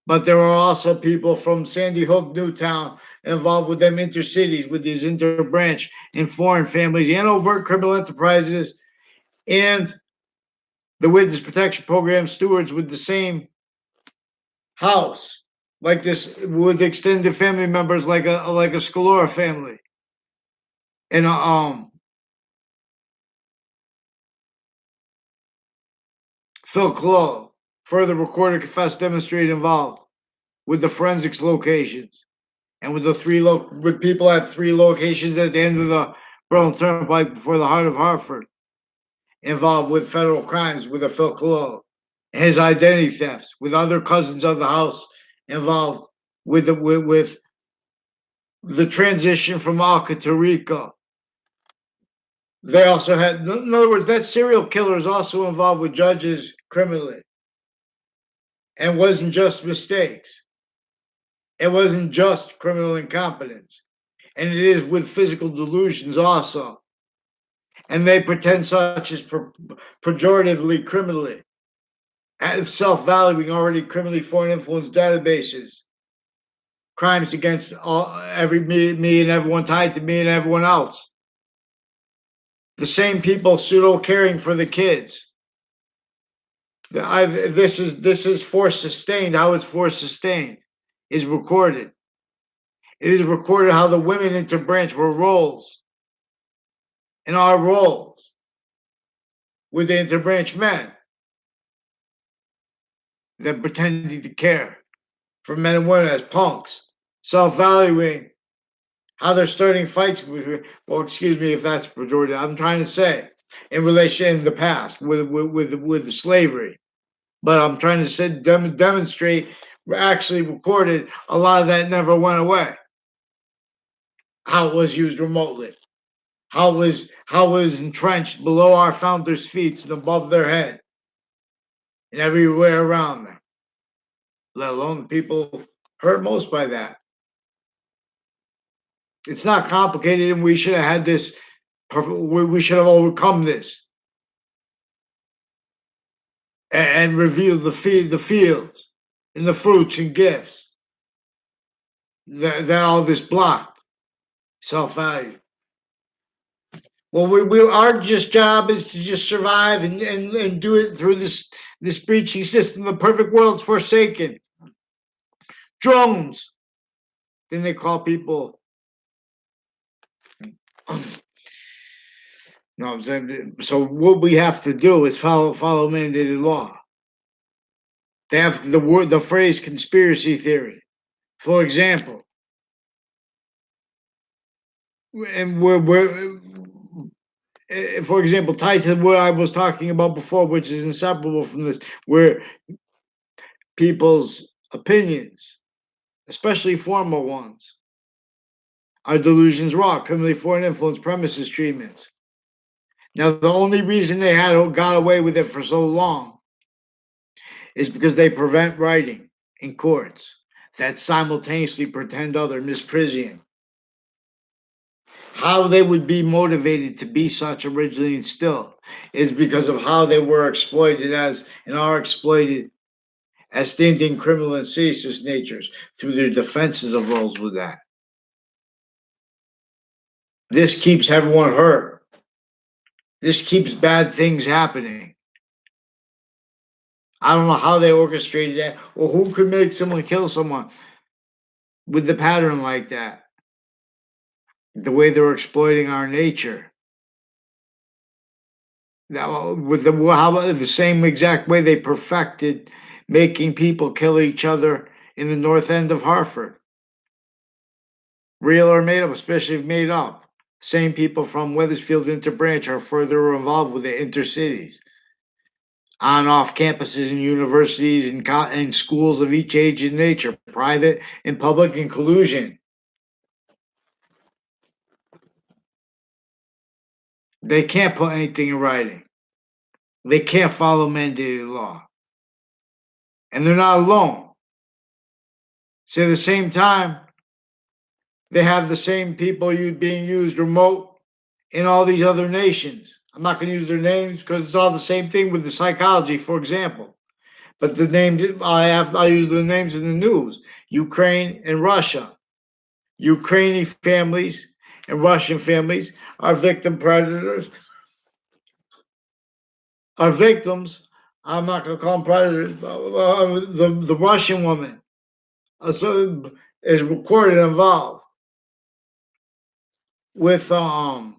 but there are also people from Sandy Hook, Newtown, involved with them intercities, with these interbranch and foreign families and overt criminal enterprises, and the Witness Protection Program stewards with the same house, like this, with extended family members, like a Scalora family, and Phil Cololo, further recorded, confessed, demonstrated involved with the forensics locations and with with people at 3 locations at the end of the Berlin Turnpike before the heart of Hartford, involved with federal crimes with a Phil Cololo, his identity thefts with other cousins of the house involved with the transition from Alca to Rico. They also had, in other words, that serial killer is also involved with judges criminally, and wasn't just mistakes. It wasn't just criminal incompetence, and it is with physical delusions also. And they pretend such as pejoratively criminally, self-valuing already criminally foreign influence databases, crimes against me and everyone tied to me and everyone else. The same people pseudo caring for the kids. This is force sustained. How it's force sustained is recorded. It is recorded how the women interbranch were roles, and our roles with the interbranch men that pretending to care for men and women as punks, self-valuing, how they're starting fights with. Well, excuse me if that's pejorative. I'm trying to say in relation to the past with the slavery, but I'm trying to demonstrate. Actually recorded a lot of that never went away. How it was used remotely. How it was entrenched below our founders' feet and above their head, and everywhere around them. Let alone the people hurt most by that. It's not complicated, and we should have had this. We should have overcome this and revealed the fields and the fruits and gifts that all this blocked self-value. Well, our job is to just survive and do it through this breaching system. The perfect world's forsaken. Drones. Then they call people. No, so what we have to do is follow mandated law. They have the phrase conspiracy theory. For example, and for example, tied to what I was talking about before, which is inseparable from this, where people's opinions, especially formal ones, are delusions raw, criminally foreign influence premises treatments. Now, the only reason they had got away with it for so long is because they prevent writing in courts that simultaneously pretend other misprision. How they would be motivated to be such originally and still is because of how they were exploited as and are exploited as standing criminal and seditious natures through their defenses of roles with that. This keeps everyone hurt. This keeps bad things happening. I don't know how they orchestrated that or who could make someone kill someone with the pattern like that. The way they're exploiting our nature. Now, with how about the same exact way they perfected making people kill each other in the north end of Hartford, real or made up, especially if made up. Same people from Wethersfield Interbranch are further involved with the intercities, on off campuses and universities and schools of each age and nature, private and public in collusion. They can't put anything in writing. They can't follow mandated law. And they're not alone. So at the same time, they have the same people being used remote in all these other nations. I'm not going to use their names because it's all the same thing with the psychology, for example. But the names I use the names in the news: Ukraine and Russia. Ukrainian families and Russian families are victim predators. Are victims. I'm not going to call them predators. The Russian woman so is recorded involved with a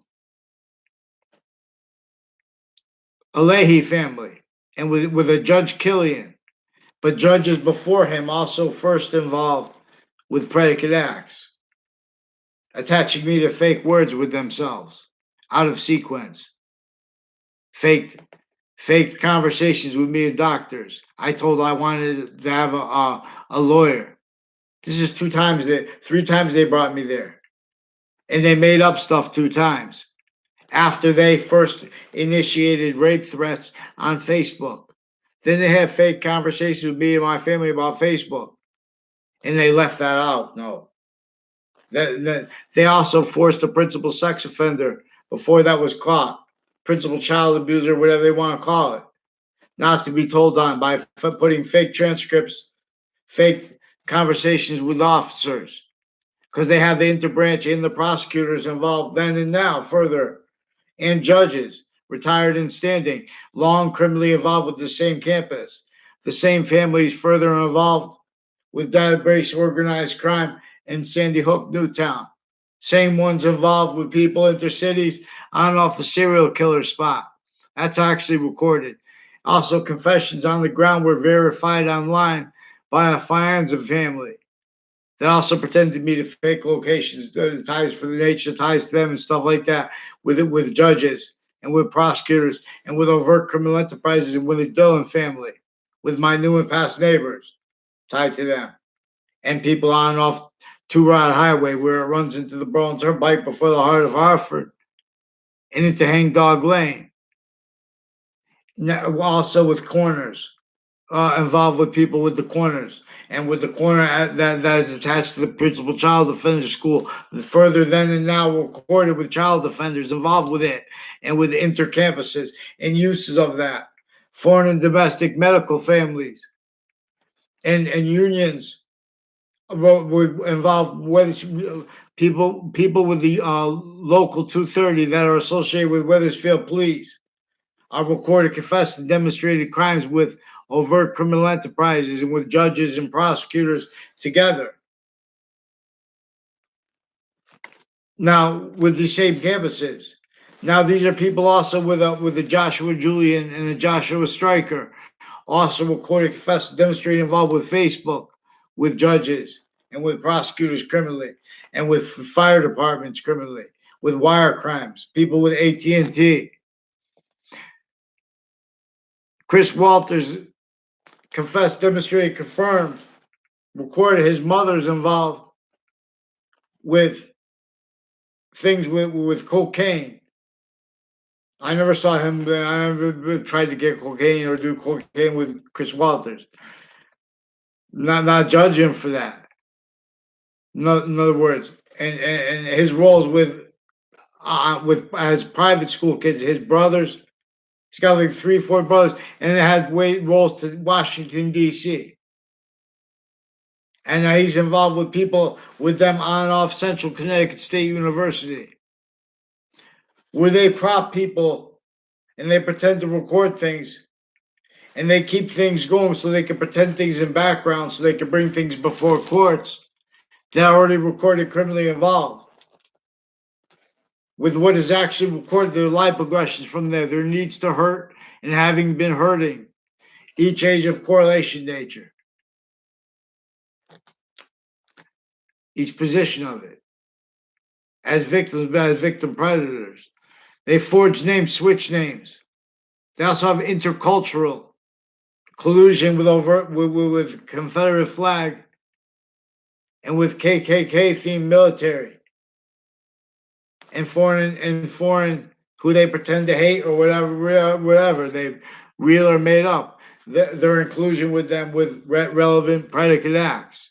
Leahy family and with a Judge Killian, but judges before him also first involved with predicate acts, attaching me to fake words with themselves, out of sequence, faked faked conversations with me and doctors. I told I wanted to have a lawyer. This is 3 times they brought me there, and they made up stuff 2 times after they first initiated rape threats on Facebook. Then they had fake conversations with me and my family about Facebook, and they left that out. No, they also forced a principal sex offender before that was caught, principal child abuser, whatever they want to call it, not to be told on by putting fake transcripts, fake conversations with officers, because they have the interbranch and the prosecutors involved then and now further, and judges, retired and standing, long criminally involved with the same campus, the same families further involved with database organized crime in Sandy Hook, Newtown. Same ones involved with people intercities on and off the serial killer spot. That's actually recorded. Also, confessions on the ground were verified online by a Fianza family that also pretended me to fake locations, ties for the nature, ties to them, and stuff like that, with judges and with prosecutors and with overt criminal enterprises and with the Dillon family, with my new and past neighbors tied to them, and people on and off Two Rod Highway where it runs into the Berlin Turnpike before the heart of Hartford and into Hangdog Lane. Also with corners, involved with people with the corners and with the corner that is attached to the principal child defender school. Further then and now recorded with child defenders involved with it and with intercampuses and uses of that. Foreign and domestic medical families and unions involved with people with the local 230 that are associated with Wethersfield Police are recorded, confessed, and demonstrated crimes with overt criminal enterprises and with judges and prosecutors together. Now, with these same campuses. Now, these are people also with a Joshua Julian and a Joshua Stryker, also recorded, confessed, and demonstrated involved with Facebook, with judges, and with prosecutors criminally, and with fire departments criminally. with wire crimes, people with AT&T. Chris Walters confessed, demonstrated, confirmed, recorded his mother's involved with things with cocaine. I never saw him. I never tried to get cocaine or do cocaine with Chris Walters. Not judge him for that. No, in other words, and his roles with as private school kids, his brothers. He's got like 3, 4 brothers, and it had roles to Washington D.C. And he's involved with people with them on and off Central Connecticut State University, where they prop people and they pretend to record things and they keep things going so they can pretend things in background so they can bring things before courts that are already recorded criminally involved with what is actually recorded, their life progressions from their needs to hurt and having been hurting, each age of correlation nature, each position of it, as victims, as victim predators. They forge names, switch names. They also have intercultural collusion with Confederate flag and with KKK themed military and foreign who they pretend to hate or whatever they real or made up. Their inclusion with them with relevant predicate acts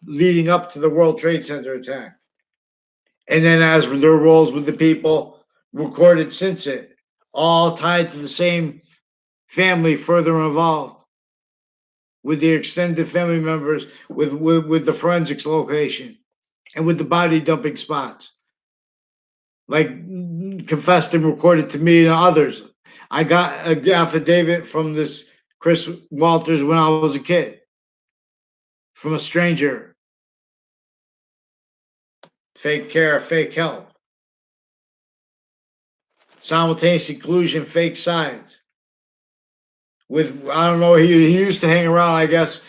leading up to the World Trade Center attack, and then as with their roles with the people recorded since it, all tied to the same family further involved with the extended family members with the forensics location and with the body dumping spots like confessed and recorded to me and others. I got an affidavit from this Chris Walters when I was a kid from a stranger. Fake care, fake help. Simultaneous inclusion, fake sides. With, I don't know, he used to hang around, I guess.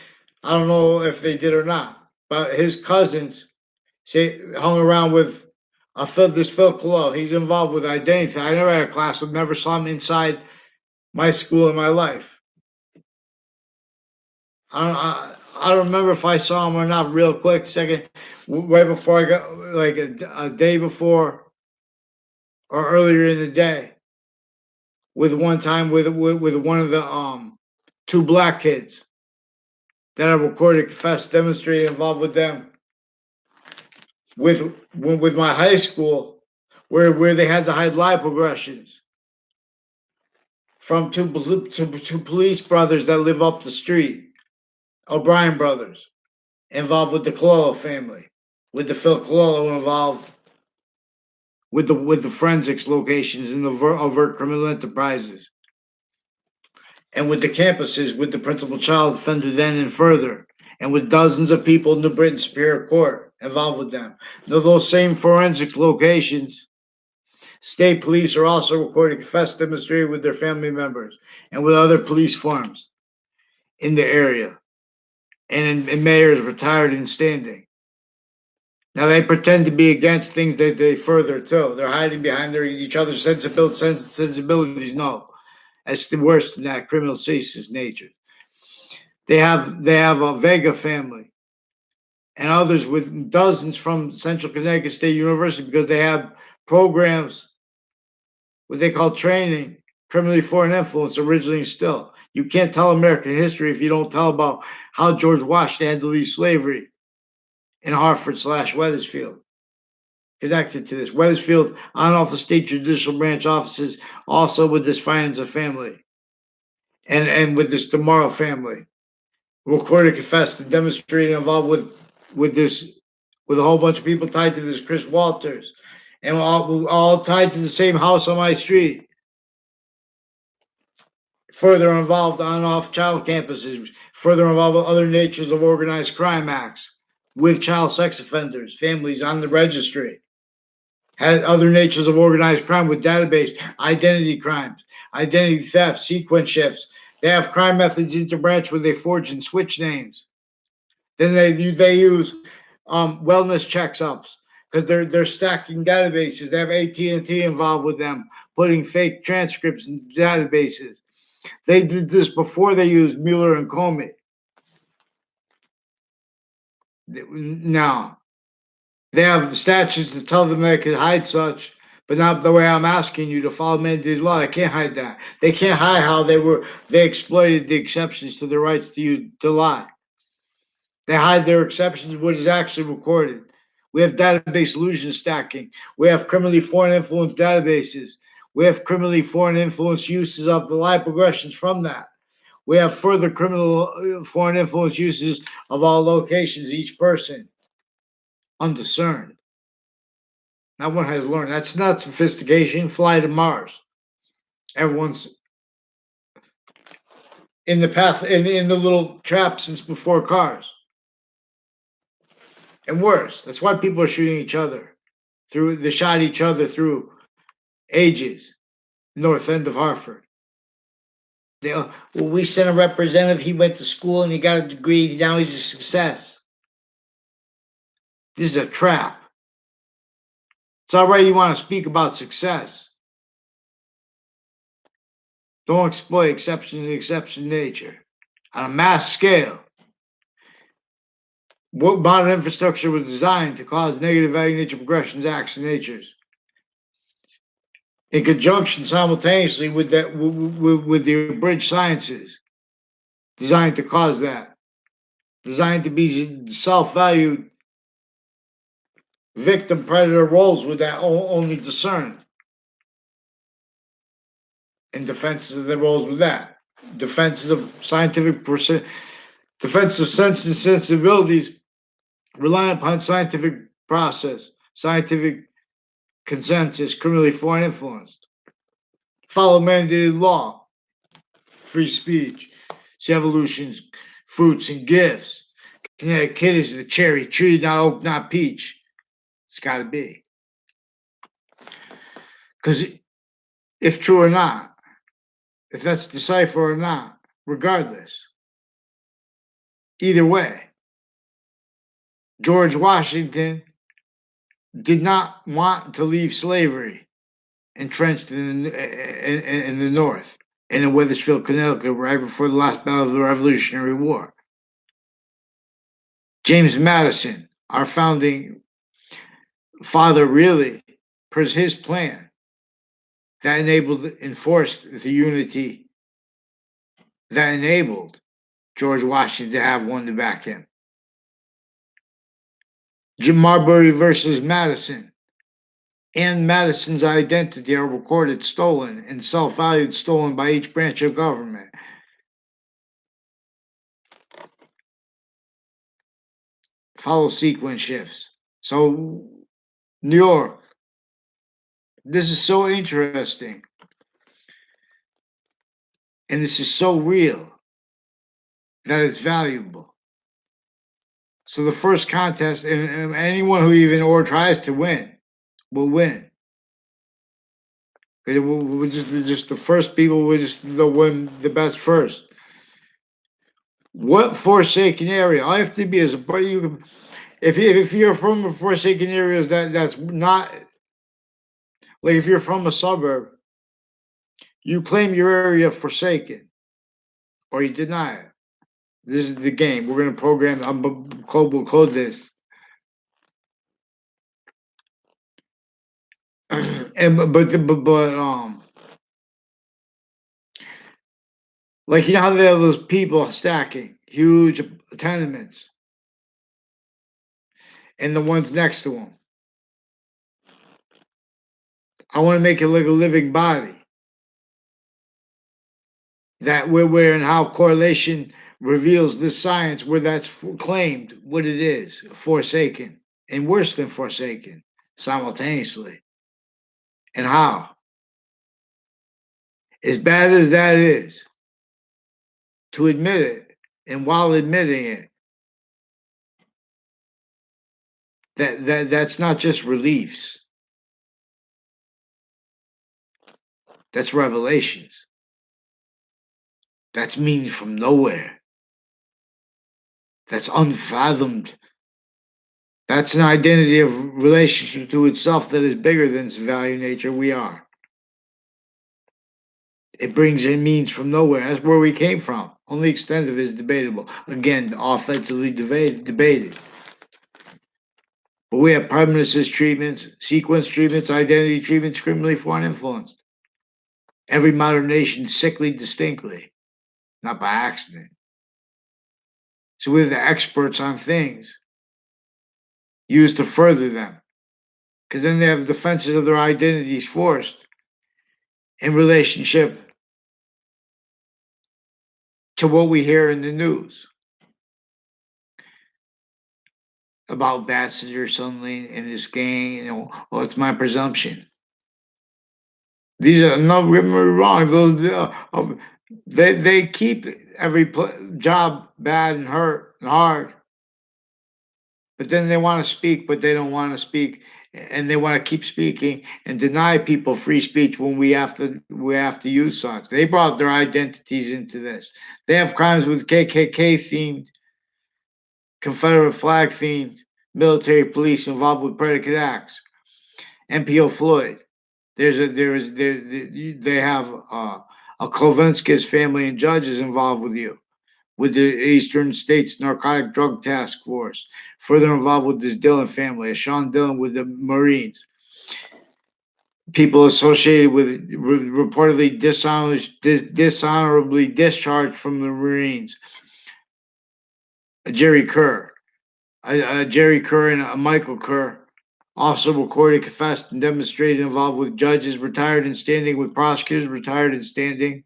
I don't know if they did or not. But his cousins hung around with this Phil Colo. He's involved with identity. I never had a class with, never saw him inside my school in my life. I don't remember if I saw him or not. Real quick, second, right before I got like a day before or earlier in the day, with one time with one of the 2 black kids that I recorded, confessed, demonstrated, involved with them with my high school, where they had to hide live progressions from two police brothers that live up the street, O'Brien brothers, involved with the Cololo family, with the Phil Cololo involved with the forensics locations in the overt criminal enterprises, and with the campuses, with the principal child offender then and further, and with dozens of people in New Britain Superior Court involved with them. Now, those same forensics locations, state police are also recorded, confessed, demonstrated with their family members and with other police forms in the area, and mayors retired and standing. Now they pretend to be against things that they further too. They're hiding behind each other's sensibilities. No, that's the worst in that criminal cases nature. They have a Vega family and others with dozens from Central Connecticut State University because they have programs, what they call training, criminally foreign influence originally and still. You can't tell American history if you don't tell about how George Washington had to leave slavery in Hartford/Wethersfield. Connected to this, Wethersfield on off the state judicial branch offices, also with this Fianza family, and with this DeMauro family, recorded, confessed, and demonstrated involved with this, with a whole bunch of people tied to this Chris Walters, and all tied to the same house on my street. Further involved on off child campuses, further involved with other natures of organized crime acts, with child sex offenders, families on the registry. Had other natures of organized crime with database, identity crimes, identity theft, sequence shifts. They have crime methods interbranch where they forge and switch names. Then they use wellness checkups because they're stacking databases. They have AT&T involved with them, putting fake transcripts in databases. They did this before they used Mueller and Comey. Now, they have statutes that tell them they can hide such, but not the way I'm asking you to follow mandated law. They can't hide that. They can't hide how they exploited the exceptions to their rights to lie. They hide their exceptions, what is actually recorded. We have database illusion stacking. We have criminally foreign influence databases. We have criminally foreign influence uses of the lie progressions from that. We have further criminal foreign influence uses of all locations, each person, undiscerned. Not one has learned. That's not sophistication. Fly to Mars. Everyone's in the path, in the little trap since before cars. And worse. That's why people are shooting each other. They shot each other through ages. North end of Hartford. Well, we sent a representative. He went to school and he got a degree. Now he's a success. This is a trap. It's all right. You want to speak about success. Don't exploit exceptions and exception nature on a mass scale. What modern infrastructure was designed to cause negative value nature progressions, acts, and natures? In conjunction simultaneously with that, with the abridged sciences, designed to cause that, designed to be self-valued victim predator roles with that only discerned, and defenses of the roles with that, defenses of scientific defensive sense and sensibilities rely upon scientific process, scientific consensus, criminally foreign influenced. Follow mandated law, free speech, see evolution's fruits and gifts. Kinetic kid is the cherry tree, not oak, not peach. It's got to be. Because if true or not, if that's decipher or not, regardless, either way, George Washington did not want to leave slavery entrenched in the North and in Wethersfield, Connecticut, right before the last battle of the Revolutionary War. James Madison, our founding father, really, per his plan, that enforced the unity that enabled George Washington to have one to back him. Jim Marbury versus Madison. And Madison's identity are recorded stolen and self-valued stolen by each branch of government. Follow sequence shifts. So, New York, this is so interesting. And this is so real that it's valuable. So the first contest, and anyone who even or tries to win will win. We're just the first people. We're just the win the best first. What forsaken area? All you have to be is if you're from a forsaken areas that's not like if you're from a suburb, you claim your area forsaken, or you deny it. This is the game. We're gonna program. We'll code this. And like you know how they have those people stacking huge tenements, and the ones next to them. I want to make it like a living body. That where and how correlation reveals this science where that's claimed what it is, forsaken and worse than forsaken simultaneously. And how? As bad as that is, to admit it, and while admitting it, that's not just reliefs. That's revelations. That's meaning from nowhere. That's unfathomed That's an identity of relationship to itself that is bigger than its value nature we are. It brings in means from nowhere. That's where we came from. Only extent of it is debatable. Again, offensively debated. But we have permanent treatments, sequence treatments, identity treatments, criminally foreign influence. Every modern nation sickly distinctly, not by accident. So we're the experts on things used to further them. Because then they have defenses of their identities forced in relationship to what we hear in the news about Bassinger suddenly in this gang. Well, it's my presumption. These are no, get me wrong. They keep every job bad and hurt and hard, but then they want to speak, but they don't want to speak, and they want to keep speaking and deny people free speech when we have to use such. They brought their identities into this. They have crimes with KKK themed, Confederate flag themed, military police involved with predicate acts. MPO Floyd. They have a Kovenskis family and judges involved with you, with the Eastern States Narcotic Drug Task Force. Further involved with this Dillon family, a Sean Dillon with the Marines. People associated with reportedly dishonorably discharged from the Marines. Jerry Kerr, Jerry Kerr and a Michael Kerr also recorded, confessed, and demonstrated involved with judges, retired and standing, with prosecutors, retired and standing,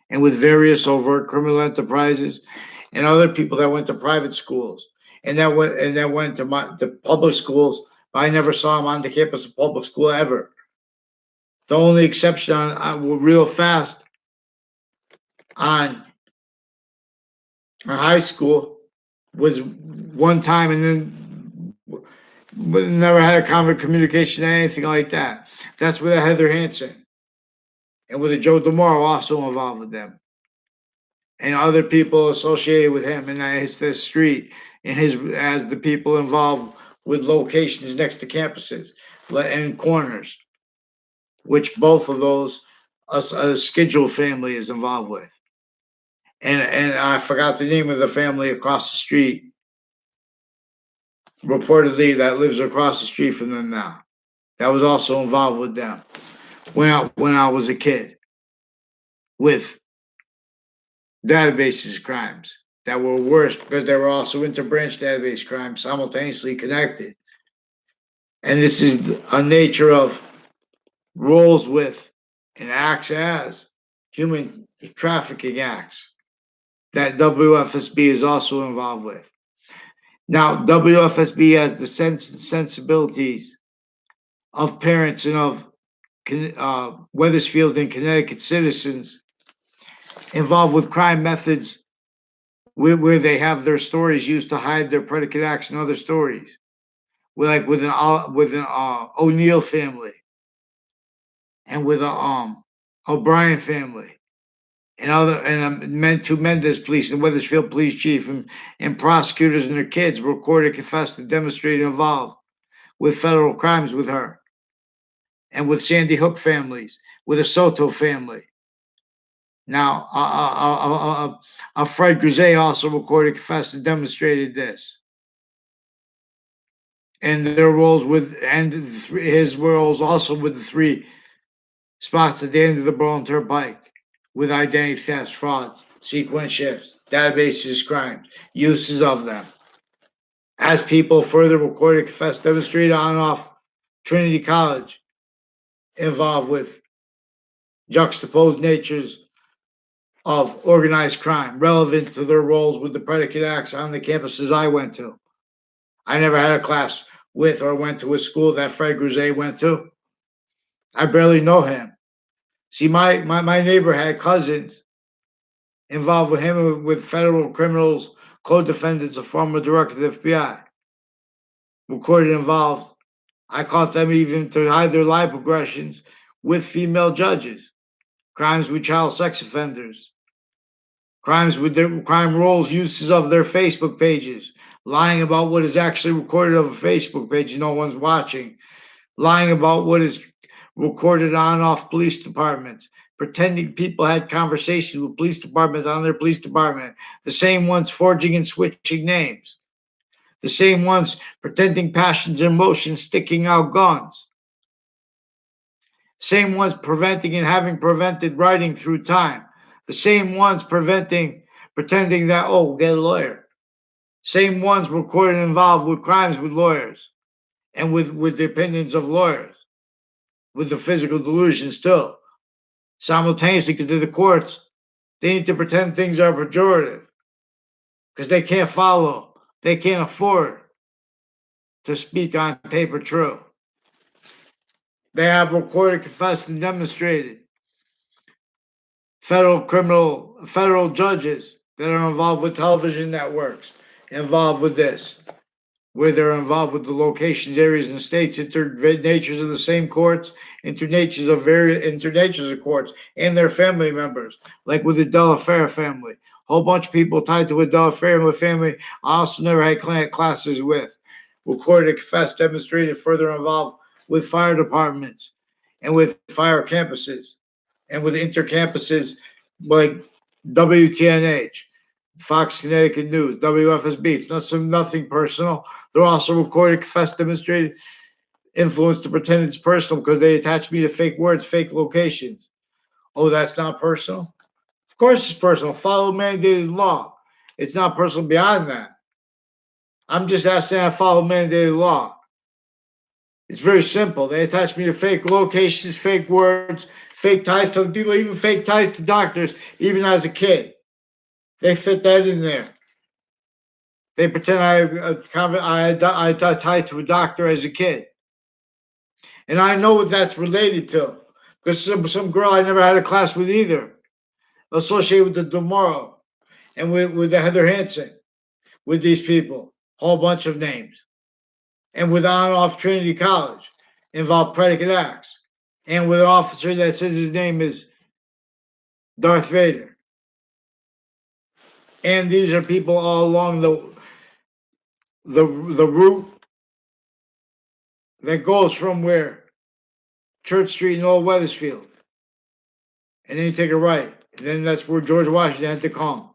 and with various overt criminal enterprises, and other people that went to private schools and that went to public schools. But I never saw them on the campus of public school ever. The only exception real fast on high school was one time, and then never had a common communication or anything like that. That's with a Heather Hansen and with a Joe DeMoro also involved with them, and other people associated with him and his street and his as the people involved with locations next to campuses and corners, which both of those a scheduled family is involved with. And I forgot the name of the family across the street, reportedly that lives across the street from them now. That was also involved with them when I was a kid with databases crimes that were worse because they were also interbranch database crimes simultaneously connected. And this is a nature of roles with and acts as human trafficking acts that WFSB is also involved with. Now, WFSB has the sensibilities of parents and of Wethersfield and Connecticut citizens involved with crime methods where they have their stories used to hide their predicate acts and other stories. Like with an O'Neill family and with a O'Brien family and two Mendez police and Wethersfield police chief and prosecutors and their kids recorded, confessed, and demonstrated involved with federal crimes with her and with Sandy Hook families, with a Soto family. Now, Fred Grisey also recorded, confessed, and demonstrated this. And their roles his roles also with the three spots at the end of the Burlington Turnpike with identity thefts, frauds, sequence shifts, databases, crimes, uses of them. As people further recorded, confessed, demonstrated on and off Trinity College, involved with juxtaposed natures of organized crime relevant to their roles with the predicate acts on the campuses I went to. I never had a class with or went to a school that Fred Grisey went to. I barely know him. See, my neighbor had cousins involved with him with federal criminals, co-defendants, a former director of the FBI. Recorded involved. I caught them even to hide their life progressions with female judges, crimes with child sex offenders. crimes with their crime roles, uses of their Facebook pages, lying about what is actually recorded of a Facebook page no one's watching, lying about what is recorded on off police departments, pretending people had conversations with police departments on their police department, the same ones forging and switching names, the same ones pretending passions and emotions, sticking out guns, same ones preventing and having prevented writing through time, the same ones pretending that, oh, get a lawyer, same ones recorded involved with crimes with lawyers and with the opinions of lawyers, with the physical delusions too. Simultaneously, because they're the courts, they need to pretend things are pejorative because they can't follow, they can't afford to speak on paper true. They have recorded, confessed, and demonstrated federal judges that are involved with television networks, involved with this, where they're involved with the locations, areas, and states, natures of the same courts, natures of courts, and their family members, like with the Della Fair family. Whole bunch of people tied to a Della Fair family I also never had classes with. Recorded, confessed, demonstrated, further involved with fire departments and with fire campuses and with intercampuses like WTNH, Fox Connecticut News, WFSB. It's nothing personal. They're also recorded, confessed, demonstrated influence to pretend it's personal because they attach me to fake words, fake locations. Oh, that's not personal? Of course it's personal. Follow mandated law. It's not personal beyond that. I'm just asking I follow mandated law. It's very simple. They attach me to fake locations, fake words, fake ties to the people, even fake ties to doctors, even as a kid. They fit that in there. They pretend I tied to a doctor as a kid. And I know what that's related to. Because some girl I never had a class with either, associated with the Demoro and with the Heather Hansen, with these people, whole bunch of names. And with on off Trinity College, involved predicate acts. And with an officer that says his name is Darth Vader. And these are people all along the route that goes from where? Church Street in Old Weathersfield. And then you take a right. And then that's where George Washington had to come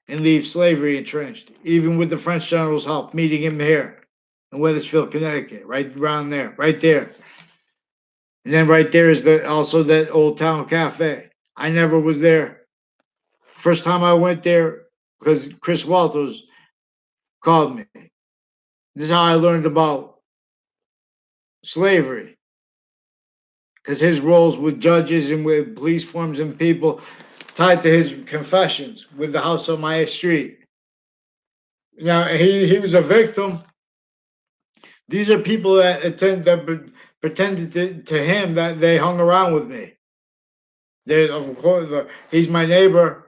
and leave slavery entrenched, even with the French general's help, meeting him here in Weathersfield, Connecticut, right around there, right there. And then right there is also that Old Town Cafe. I never was there. First time I went there, because Chris Walters called me. This is how I learned about slavery. Because his roles with judges and with police forms and people tied to his confessions with the house on Maya Street. Now he was a victim. These are people that pretended to him that they hung around with me. They, of course, he's my neighbor.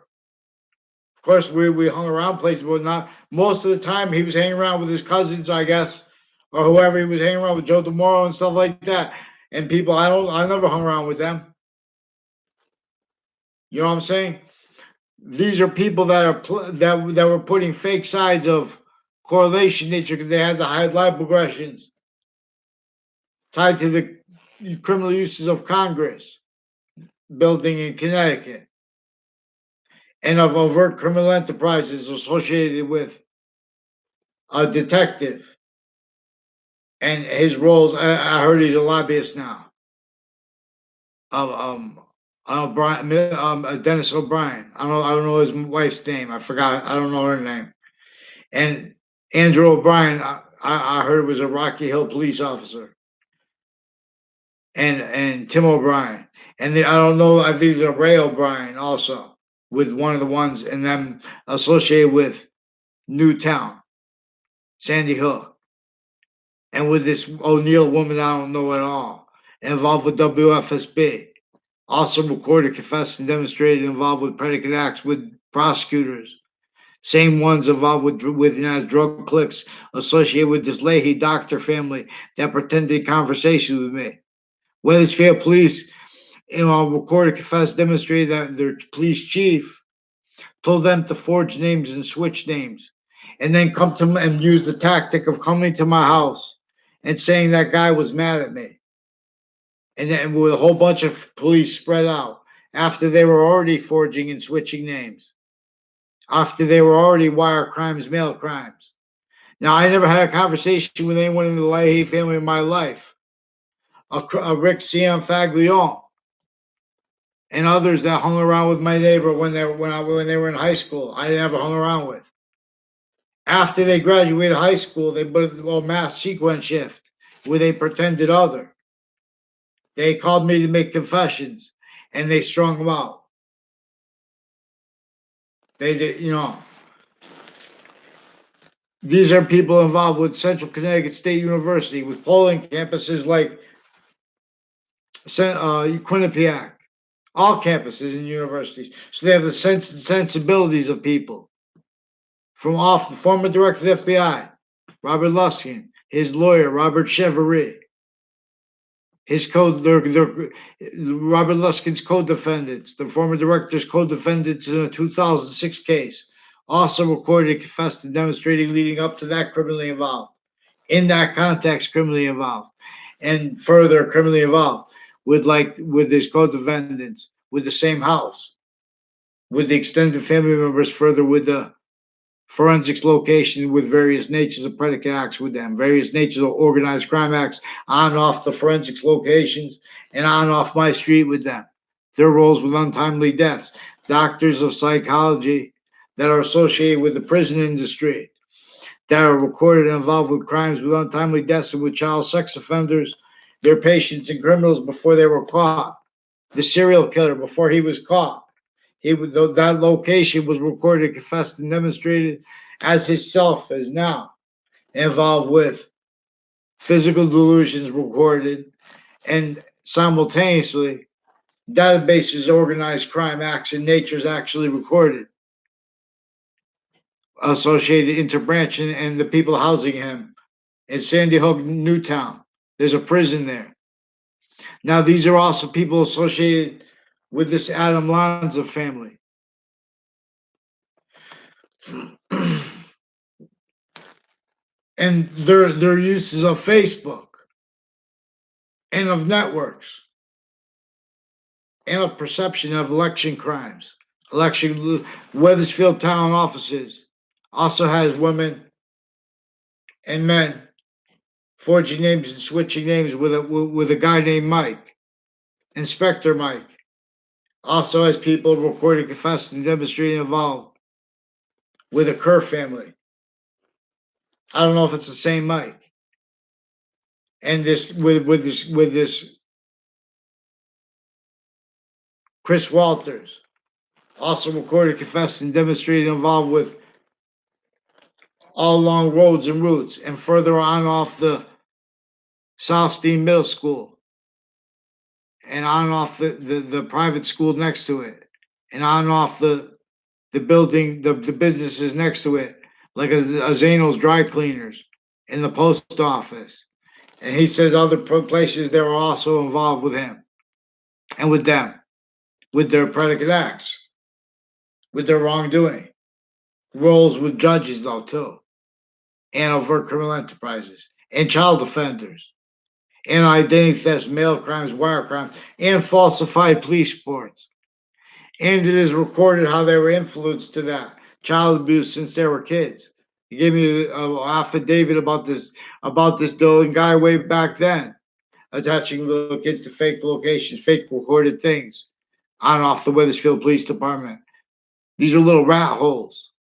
Of course, we hung around places, but not most of the time. He was hanging around with his cousins, I guess, or whoever he was hanging around with, Joe DeMoro and stuff like that. And people, I never hung around with them. You know what I'm saying? These are people that are that were putting fake sides of correlation nature because they had the high life progressions tied to the criminal uses of Congress building in Connecticut and of overt criminal enterprises associated with a detective and his roles. I heard he's a lobbyist now. Brian, Dennis O'Brien. I don't know his wife's name. I forgot. I don't know her name. And Andrew O'Brien. I heard was a Rocky Hill police officer. And Tim O'Brien. And I don't know. I think there's a Ray O'Brien also with one of the ones, and them associated with Newtown, Sandy Hook, and with this O'Neill woman I don't know at all, involved with WFSB. Also recorded, confessed, and demonstrated involved with predicate acts with prosecutors. Same ones involved with drug cliques associated with this Leahy doctor family that pretended conversations with me. Weathersfield police, recorded, confessed, demonstrated that their police chief told them to forge names and switch names, and then come to and use the tactic of coming to my house and saying that guy was mad at me, and then with a whole bunch of police spread out after they were already forging and switching names, after they were already wire crimes, mail crimes. Now, I never had a conversation with anyone in the Leahy family in my life. A Rick Cianfaglione and others that hung around with my neighbor when they were in high school, I never hung around with. After they graduated high school, they put a little mass sequence shift with a pretended other. They called me to make confessions, and they strung them out. They did, these are people involved with Central Connecticut State University, with polling campuses like Quinnipiac, all campuses and universities. So they have the sense and sensibilities of people. From off the former director of the FBI, Robert Luskin, his lawyer, Robert Chevrolet, Robert Luskin's co-defendants, the former director's co-defendants in a 2006 case, also recorded, confessed, and demonstrating leading up to that criminally involved. In that context, criminally involved, and further criminally involved with his co-defendants, with the same house, with the extended family members, further with the forensics location, with various natures of predicate acts with them, various natures of organized crime acts on and off the forensics locations and on and off my street with them. Their roles with untimely deaths, doctors of psychology that are associated with the prison industry, that are recorded and involved with crimes with untimely deaths and with child sex offenders, their patients and criminals before they were caught, the serial killer before he was caught. That location was recorded, confessed, and demonstrated as himself is now involved with physical delusions recorded, and simultaneously databases, organized crime acts, and natures actually recorded, associated interbranch and the people housing him in Sandy Hook, Newtown. There's a prison there. Now, these are also people associated with this Adam Lanza family. And their uses of Facebook and of networks and of perception of election crimes. Wethersfield town offices also has women and men forging names and switching names with a guy named Mike, Inspector Mike. Also has people recorded, confessed, and demonstrating involved with a Kerr family. I don't know if it's the same Mike. And this with this Chris Walters, also recorded, confessed, and demonstrated involved with all along roads and routes, and further on off the Southstein Middle School, and on and off the private school next to it, and on and off the building, the businesses next to it, like a Zano's Dry Cleaners and the post office. And he says other places they were also involved with him and with them, with their predicate acts, with their wrongdoing. Roles with judges, though, too, and overt criminal enterprises, and child offenders, and identity thefts, mail crimes, wire crimes, and falsified police reports. And it is recorded how they were influenced to that child abuse since they were kids. He gave me an affidavit about this Dylan guy way back then, attaching little kids to fake locations, fake recorded things on and off the Wethersfield Police Department. These are little rat holes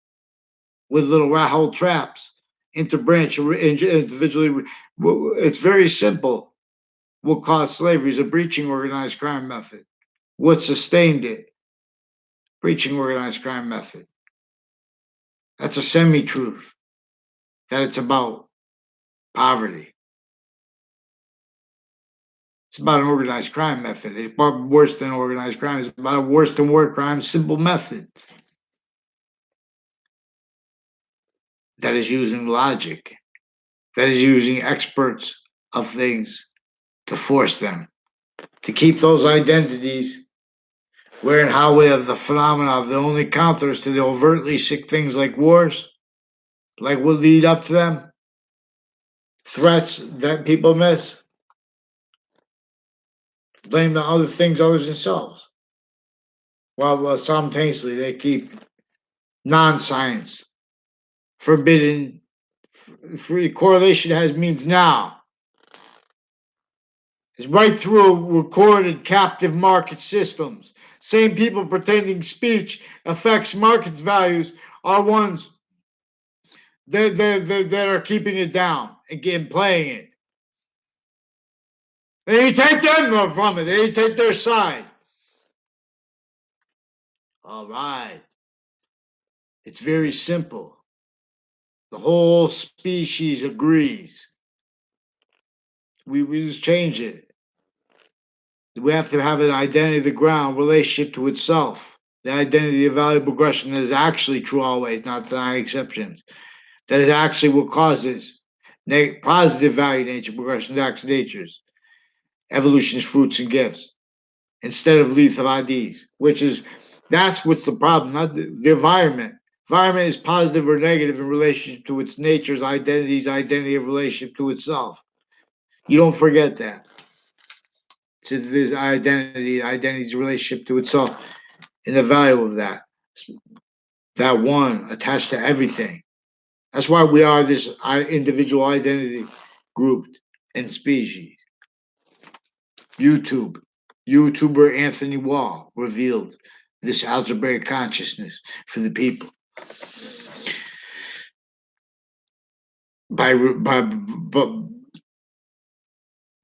with little rat hole traps, interbranch, individually. It's very simple. What caused slavery is a breaching organized crime method. What sustained it? Breaching organized crime method. That's a semi-truth, that it's about poverty. It's about an organized crime method. It's about worse than organized crime. It's about a worse than war crime simple method that is using logic, that is using experts of things to force them to keep those identities Where and how we have the phenomena of the only counters to the overtly sick things like wars, like what lead up to them, threats that people miss, blame the other things others themselves. While simultaneously they keep non-science, forbidden, free correlation has means now. It's right through recorded captive market systems. Same people pretending speech affects market values are ones that are keeping it down and playing it. They take them from it. They take their side. All right. It's very simple. The whole species agrees. We just change it. We have to have an identity of the ground relationship to itself. The identity of value progression that is actually true always, not denying exceptions. That is actually what causes positive value nature progression acts natures, evolution's fruits and gifts, instead of lethal IDs, which is that's what's the problem, not the environment. Environment is positive or negative in relationship to its nature's identity's identity of relationship to itself. You don't forget that. So this identity's relationship to itself, and the value of that. That one attached to everything. That's why we are this individual identity grouped in species. YouTuber Anthony Wall revealed this algebraic consciousness for the people by by by,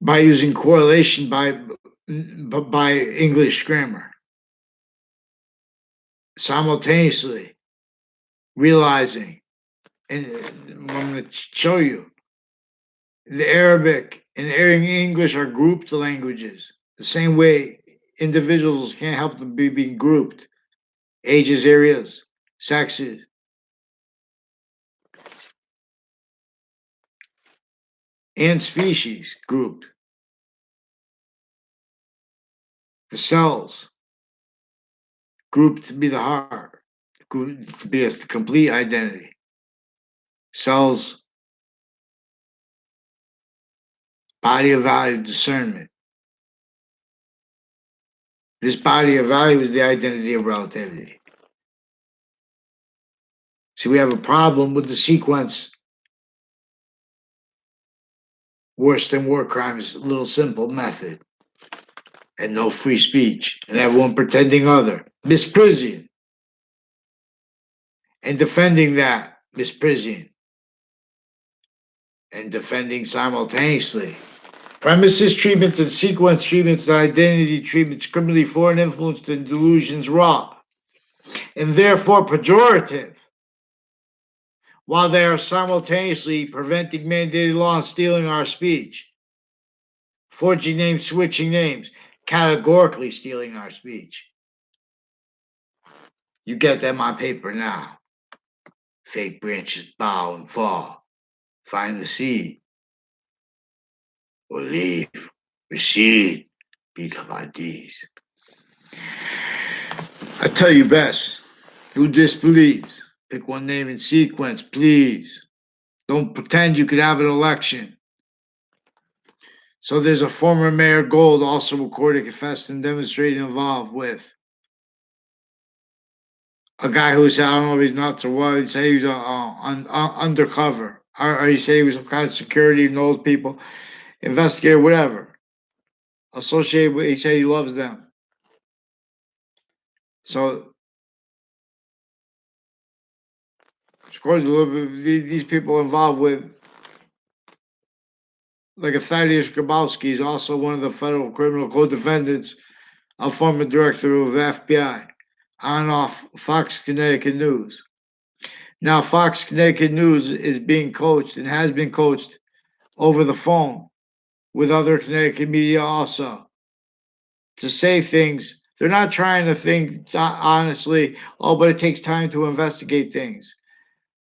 by using correlation by English grammar, simultaneously realizing, and I'm going to show you, the Arabic and English are grouped languages. The same way individuals can't help to be being grouped, ages, areas, sexes, and species grouped. The cells grouped to be the heart, grouped to be a complete identity. Cells, body of value, discernment. This body of value is the identity of relativity. See, we have a problem with the sequence. Worse than war crimes, little simple method. And no free speech. And everyone pretending other. Misprision. And defending that misprision. And defending simultaneously. Premises treatments and sequence treatments and identity treatments criminally foreign influenced and delusions raw. And therefore pejorative. While they are simultaneously preventing mandated law and stealing our speech. Forging names, switching names, categorically stealing our speech. You get that my paper now. Fake branches bow and fall. Find the seed. Or leave. Recede. Become IDs. I tell you best. Who disbelieves? Pick one name in sequence, please. Don't pretend you could have an election. So there's a former Mayor Gold also recorded, confessed, and demonstrated involved with a guy who said, I don't know if he's nuts or what, he said he was undercover. Or he said he was some kind of security, knows people, investigator, whatever. Associated with, he said he loves them. So, of course, these people involved with, like a Thaddeus Grabowski, is also one of the federal criminal co-defendants, a former director of the FBI, on and off Fox Connecticut News. Now, Fox Connecticut News is being coached and has been coached over the phone with other Connecticut media also to say things. They're not trying to think honestly, oh, but it takes time to investigate things.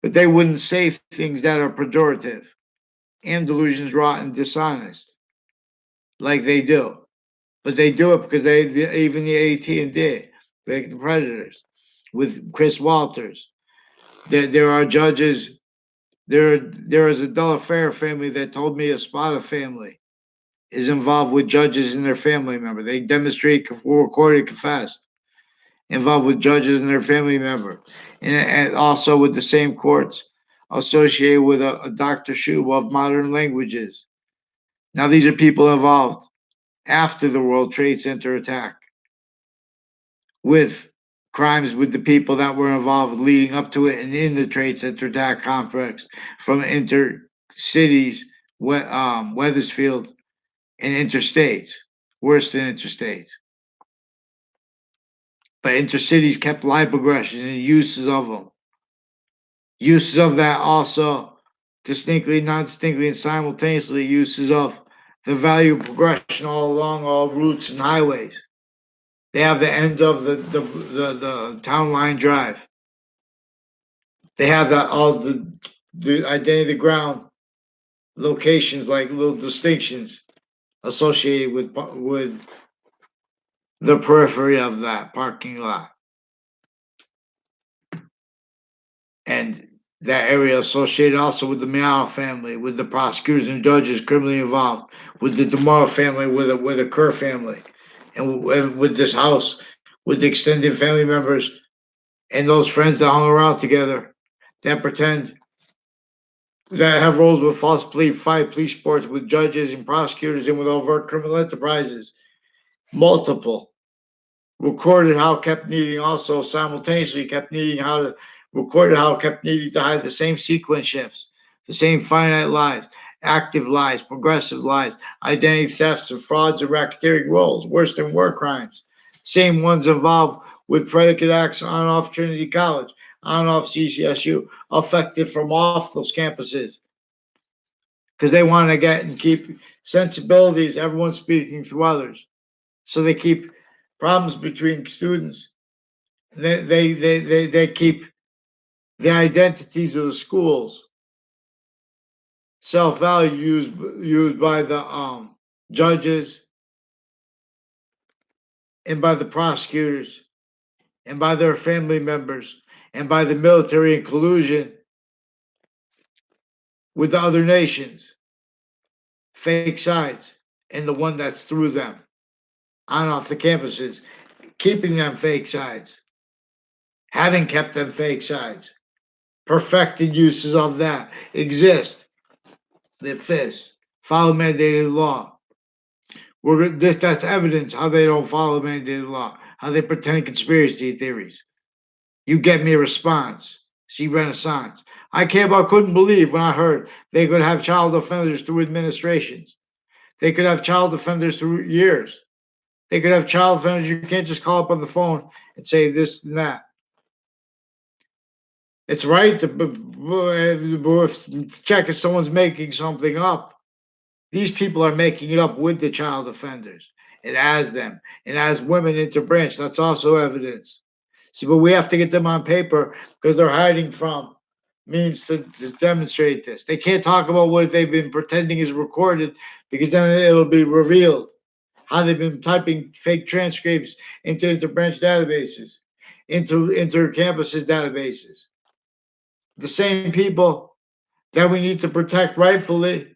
But they wouldn't say things that are pejorative and delusions, rotten, dishonest, like they do. But they do it because even the AT and did. Victim Predators, with Chris Walters. There are judges. There is a Delafair family that told me a Spada family is involved with judges and their family member. They demonstrate, recorded, confessed, involved with judges and their family member, and also with the same courts associated with a Dr. Shub of modern languages. Now, these are people involved after the World Trade Center attack with crimes with the people that were involved leading up to it and in the Trade Center attack complex from inter cities, Weathersfield, and interstates, worse than interstates. But intercities kept live aggression and uses of them. Uses of that also distinctly, non distinctly, and simultaneously uses of the value of progression all along all routes and highways. They have the ends of the town line drive. They have that all the identity of the ground locations, like little distinctions associated with the periphery of that parking lot. And that area associated also with the Miao family, with the prosecutors and judges criminally involved, with the Demar family, with the Kerr family, and with this house, with the extended family members and those friends that hung around together, that pretend that have roles with false police sports, with judges and prosecutors, and with overt criminal enterprises, multiple. Recorded how kept needing also simultaneously kept needing how to recorded how kept needing to hide the same sequence shifts, the same finite lies, active lies, progressive lies, identity thefts and frauds and racketeering roles, worse than war crimes. Same ones involved with predicate acts on off Trinity College, on off CCSU, affected from off those campuses. Because they want to get and keep sensibilities, everyone speaking through others. So they keep problems between students. They keep the identities of the schools, self-value used by the judges and by the prosecutors and by their family members and by the military in collusion with the other nations, fake sides, and the one that's through them on off the campuses, keeping them fake sides, having kept them fake sides, perfected uses of that exist. If this follow mandated law, that's evidence how they don't follow mandated law, how they pretend conspiracy theories. You get me a response. See Renaissance. I couldn't believe when I heard they could have child offenders through administrations. They could have child offenders through years. They could have child offenders. You can't just call up on the phone and say this and that. It's right to check if someone's making something up. These people are making it up with the child offenders and as them and as women interbranch. That's also evidence. See, but we have to get them on paper because they're hiding from means to demonstrate this. They can't talk about what they've been pretending is recorded because then it'll be revealed how they've been typing fake transcripts into interbranch databases, into intercampuses databases. The same people that we need to protect rightfully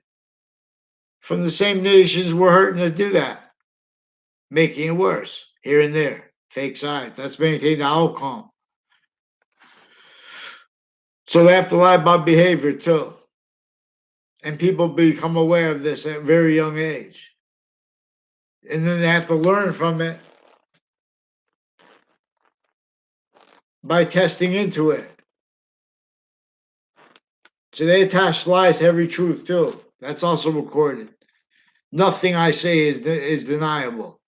from the same nations we're hurting to do that, making it worse here and there. Fake sides. That's maintaining the outcome. So they have to lie about behavior too. And people become aware of this at a very young age. And then they have to learn from it by testing into it. So they attach lies to every truth too. That's also recorded. Nothing I say is deniable,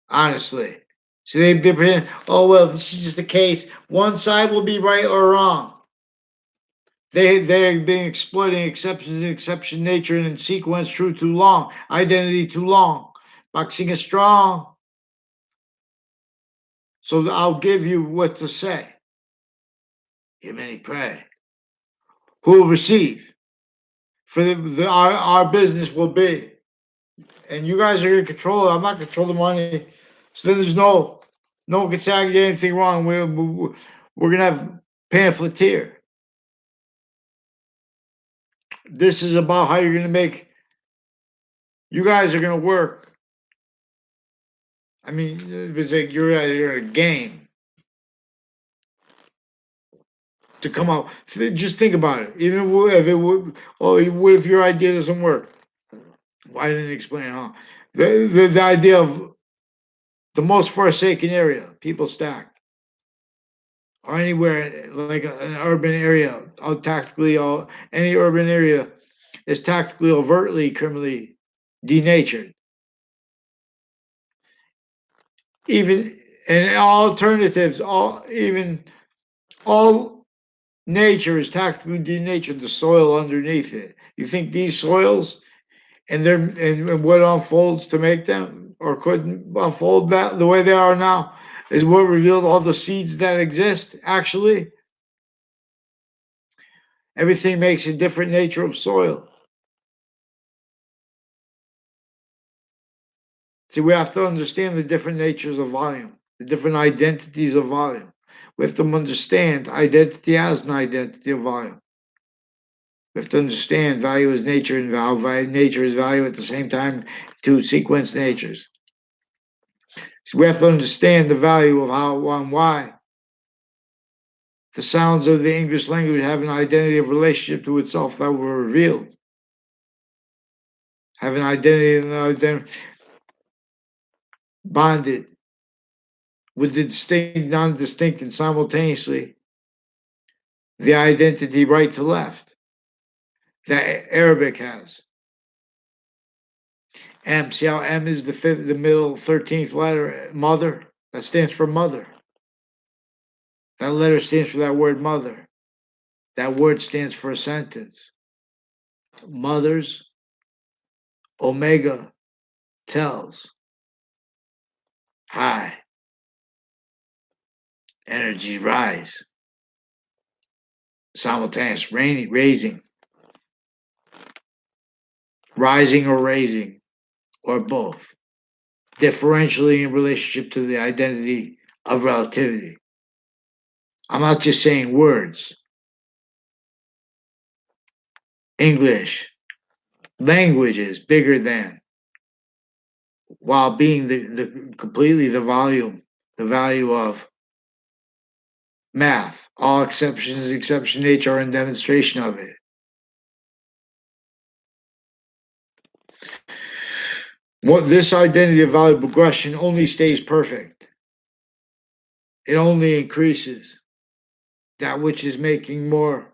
honestly. So they pretend, oh well, this is just the case. One side will be right or wrong. They're being exploiting exceptions in exception nature and in sequence true too long, identity too long. Boxing is strong. So I'll give you what to say. Give many pray. Who will receive? For our business will be. And you guys are going to control it. I'm not controlling the money. So then there's no No one can say I did anything wrong. We're gonna have pamphleteer. This is about how you're gonna make. You guys are gonna work. I mean, it's like you're in a game to come out. Just think about it. Even if it would, oh, what if your idea doesn't work? Well, I didn't explain how. The idea of the most forsaken area, people stack, or anywhere like an urban area, tactically, any urban area is tactically, overtly, criminally denatured. Even and all alternatives, all nature is tactically denatured. The soil underneath it. You think these soils and what unfolds to make them or couldn't unfold that the way they are now is what revealed all the seeds that exist. Actually, everything makes a different nature of soil. See, we have to understand the different natures of volume, the different identities of volume. We have to understand identity as an identity of volume. We have to understand value is nature and nature is value at the same time, two sequence natures. So we have to understand the value of how and why the sounds of the English language have an identity of relationship to itself that were revealed, have an identity and bonded with the distinct, non-distinct, and simultaneously the identity right to left that Arabic has. M. See how M is the middle 13th letter, mother? That stands for mother. That letter stands for that word mother. That word stands for a sentence. Mothers, Omega tells. High. Energy rise. Simultaneous raising. Rising or raising, or both. Differentially in relationship to the identity of relativity. I'm not just saying words. English, language is bigger than, while being the completely the volume, the value of math. All exceptions, exception nature, are in demonstration of it. What this identity of value progression only stays perfect. It only increases that which is making more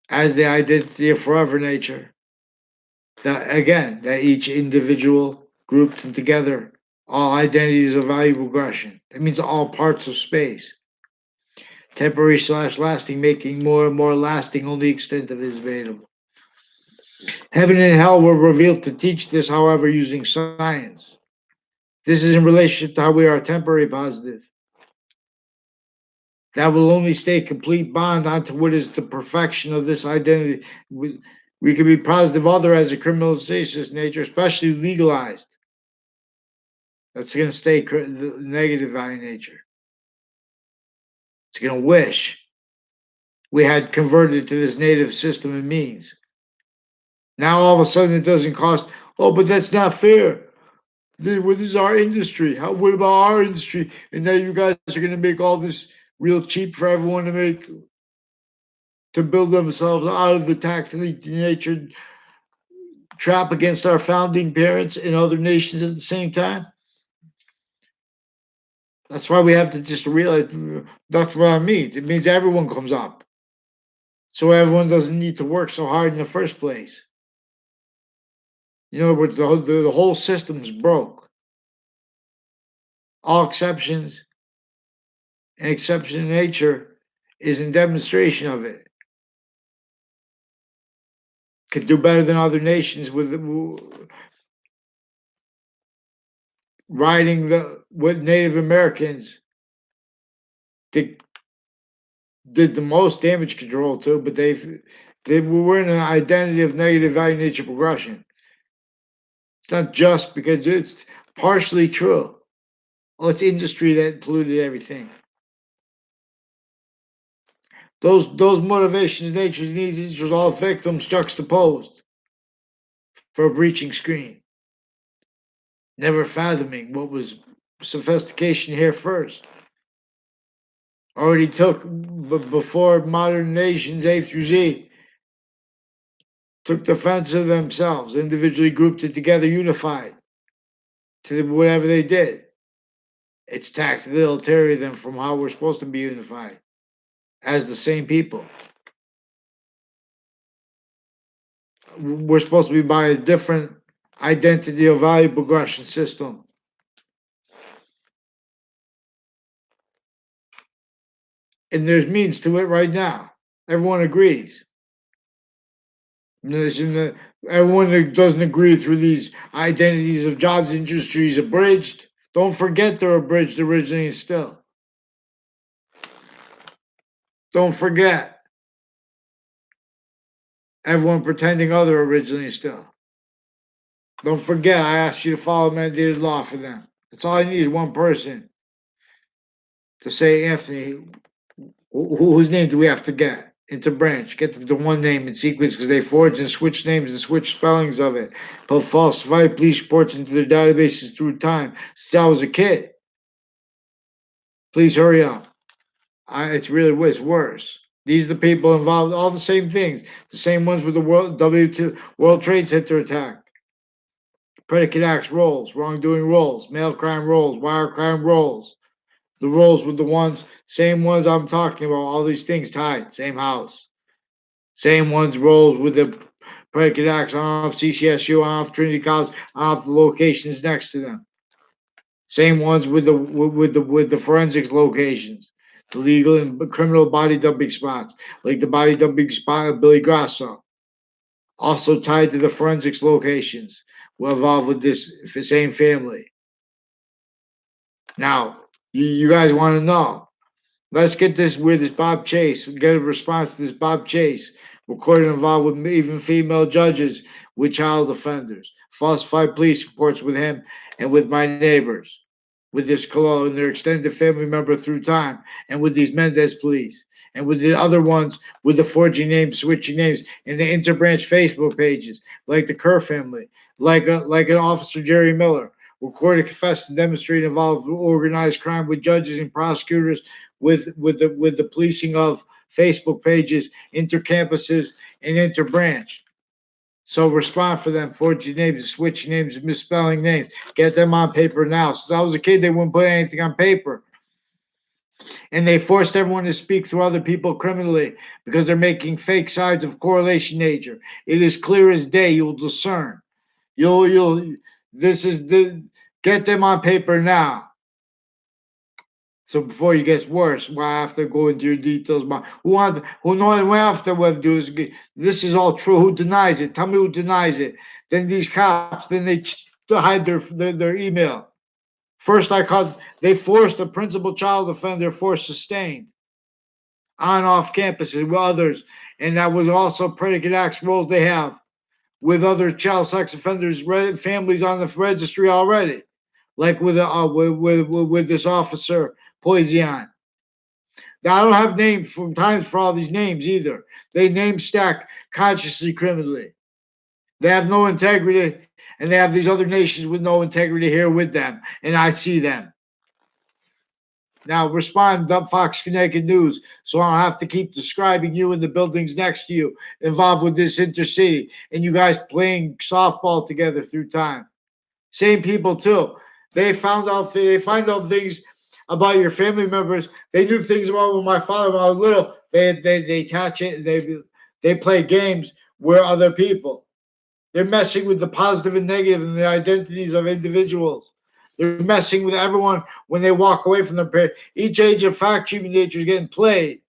as the identity of forever nature. That again, that each individual grouped together, all identities of value progression. That means all parts of space. Temporary slash lasting, making more and more lasting, only extent of it is available. Heaven and hell were revealed to teach this, however, using science. This is in relationship to how we are temporary positive. That will only stay complete bond onto what is the perfection of this identity. We can be positive other as a criminalization nature, especially legalized. That's going to stay the negative value nature. It's going to wish we had converted to this native system and means. Now all of a sudden it doesn't cost. Oh, but that's not fair. This is our industry. What about our industry? And now you guys are going to make all this real cheap for everyone to build themselves out of the tactically natured trap against our founding parents and other nations at the same time. That's why we have to just realize that's what it means. It means everyone comes up. So everyone doesn't need to work so hard in the first place. In other words, the whole system's broke. All exceptions and exception in nature is in demonstration of it. Could do better than other nations with riding with Native Americans did the most damage control too, but they were in an identity of negative value nature progression. It's not just because it's partially true. Oh, it's industry that polluted everything. Those motivations, natures, needs, interests, all victims juxtaposed for a breaching screen, never fathoming what was sophistication here first. Already took before modern nations A through Z took defense of themselves, individually grouped it together, unified to whatever they did. It's tactile them from how we're supposed to be unified as the same people. We're supposed to be by a different identity or value progression system. And there's means to it right now. Everyone agrees. Everyone that doesn't agree through these identities of jobs industries abridged. Don't forget they're abridged originally and still. Don't forget everyone pretending other originally and still. Don't forget I asked you to follow mandated law for them. That's all I need is one person to say, Anthony, whose name do we have to get into branch? Get the one name in sequence because they forged and switched names and switched spellings of it. Put falsified police reports into their databases through time since I was a kid. Please hurry up. It's really it's worse. These are the people involved, all the same things, the same ones with the World Trade Center attack. Predicate acts rolls, wrongdoing rolls, mail crime rolls, wire crime rolls. The rolls with the ones, same ones I'm talking about, all these things tied, same house. Same ones rolls with the predicate acts on off CCSU, on off Trinity College, on off the locations next to them. Same ones with the forensics locations, the legal and criminal body dumping spots, like the body dumping spot of Billy Grasso. Also tied to the forensics locations, were involved with this same family. Now, you guys want to know. Let's get this with this Bob Chase and get a response to this Bob Chase. Recorded involved with even female judges with child offenders. Falsified police reports with him and with my neighbors. With this Colo and their extended family member through time. And with these Mendez police. And with the other ones with the forging names, switching names, and the interbranch Facebook pages, like the Kerr family, like an Officer Jerry Miller. Recorded, confessed, and demonstrated involved with organized crime with judges and prosecutors with the policing of Facebook pages, intercampuses, and interbranch. So respond for them, forging names, switching names, misspelling names. Get them on paper now. Since I was a kid, they wouldn't put anything on paper. And they forced everyone to speak through other people criminally because they're making fake sides of correlation nature. It is clear as day. You'll discern. You'll. This is the. Get them on paper now. So before it gets worse, I have to go into your details. But who knows what after what do this is all true. Who denies it? Tell me who denies it. Then these cops, then they hide their email. First, they forced a principal child offender for sustained on off campuses with others, and that was also predicate acts roles they have with other child sex offenders families on the registry already, like with this officer Poison. Now, I don't have names from times for all these names either. They name stack consciously criminally. They have no integrity, and they have these other nations with no integrity here with them, and I see them. Now respond, Fox Connecticut News, so I don't have to keep describing you and the buildings next to you involved with this intercity, and you guys playing softball together through time. Same people too. They find out things about your family members. They knew things about when my father when I was little. They attach it. They play games where other people. They're messing with the positive and negative and the identities of individuals. They're messing with everyone when they walk away from their parents. Each age of fact treatment nature is getting played,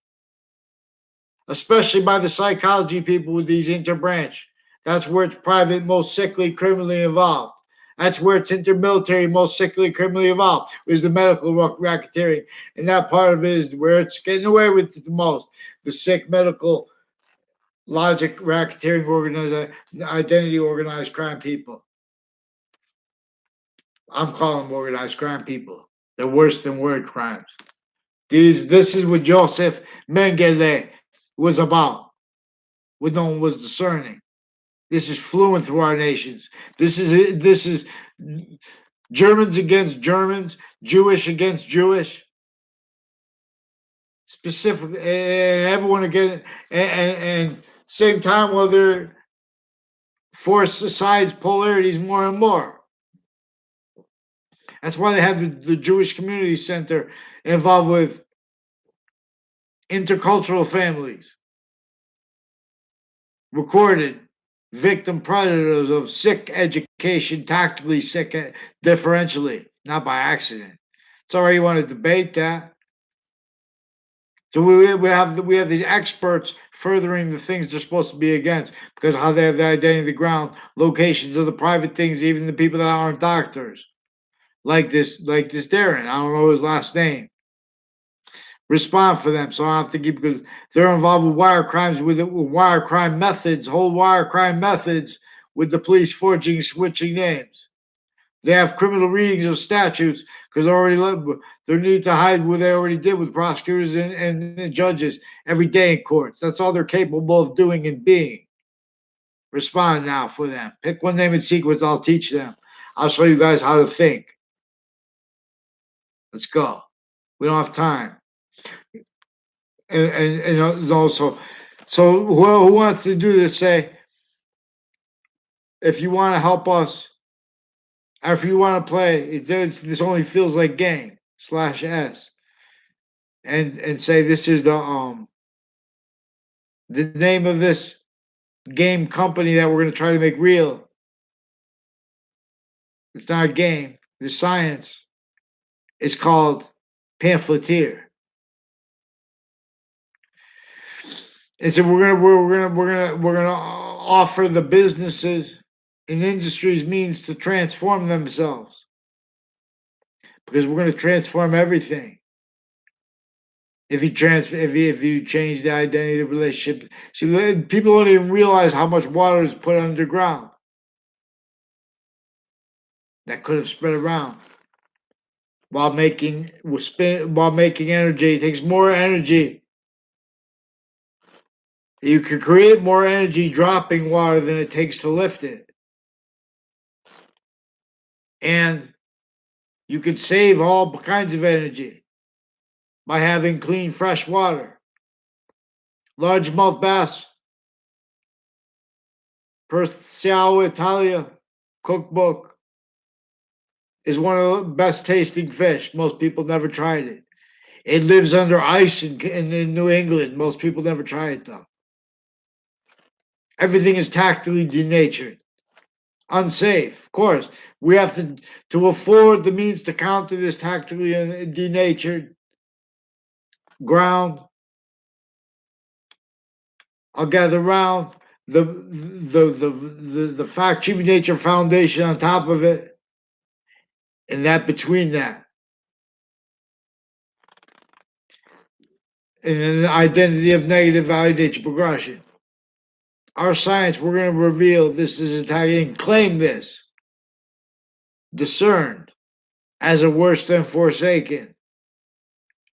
especially by the psychology people with these interbranch. That's where it's private, most sickly, criminally involved. That's where it's intermilitary, most sickly, criminally involved, is the medical racketeering. And that part of it is where it's getting away with it the most. The sick medical logic racketeering organized identity organized crime people. I'm calling them organized crime people. They're worse than word crimes. This is what Joseph Mengele was about. What no one was discerning. This is fluent through our nations. This is Germans against Germans, Jewish against Jewish, specifically, and everyone again, and same time while they're force sides polarities more and more. That's why they have the Jewish Community Center involved with intercultural families, recorded victim predators of sick education, tactically sick differentially, not by accident. Sorry, you want to debate that. So we have these experts furthering the things they're supposed to be against because of how they have the identity of the ground, locations of the private things, even the people that aren't doctors. Like this Darren. I don't know his last name. Respond for them, so I have to keep because they're involved with wire crimes with wire crime methods, whole wire crime methods with the police forging, switching names. They have criminal readings of statutes because they need to hide what they already did with prosecutors and judges every day in courts. That's all they're capable of doing and being. Respond now for them. Pick one name in sequence. I'll teach them. I'll show you guys how to think. Let's go. We don't have time. And also, so who wants to do this? Say if you want to help us, or if you want to play. This only feels like game /s, and say this is the name of this game company that we're going to try to make real. It's not a game. The science is called pamphleteer. And so we're gonna offer the businesses and industries means to transform themselves because we're going to transform everything. If you change the identity of the relationship, see, people don't even realize how much water is put underground that could have spread around while making energy. It takes more energy. You can create more energy dropping water than it takes to lift it, and you can save all kinds of energy by having clean, fresh water. Largemouth bass, per Ciao Italia cookbook, is one of the best tasting fish. Most people never tried it. It lives under ice in New England. Most people never try it though. Everything is tactically denatured, unsafe. Of course, we have to afford the means to counter this tactically denatured ground. I'll gather around the Fact Cheap Nature Foundation on top of it, and that between that, and an identity of negative value nature progression. Our science, we're going to reveal this is Italian, claim this, discerned as a worse than forsaken,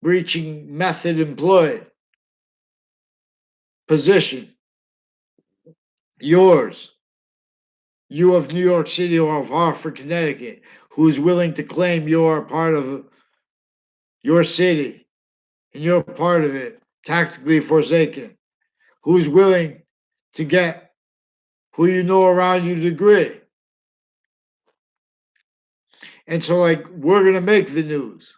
breaching method employed, position, yours, you of New York City or of Hartford, Connecticut, who's willing to claim you're part of your city and you're part of it, tactically forsaken, who's willing to get who you know around you to agree. And so, like, we're going to make the news.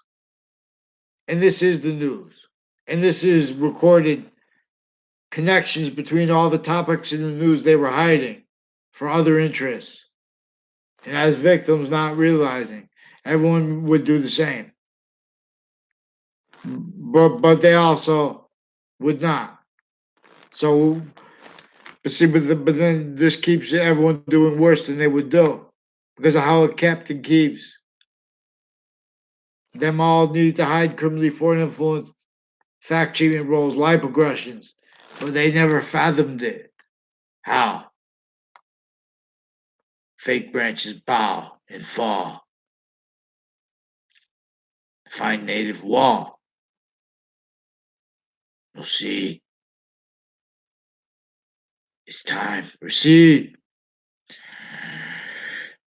And this is the news. And this is recorded connections between all the topics in the news they were hiding for other interests. And as victims not realizing, everyone would do the same. But they also would not. So, but then this keeps everyone doing worse than they would do because of how it kept and keeps them all needed to hide criminally foreign influence, fact cheating roles, life aggressions, but they never fathomed it. How? Fake branches bow and fall. Find native wall. Proceed. It's time. Proceed.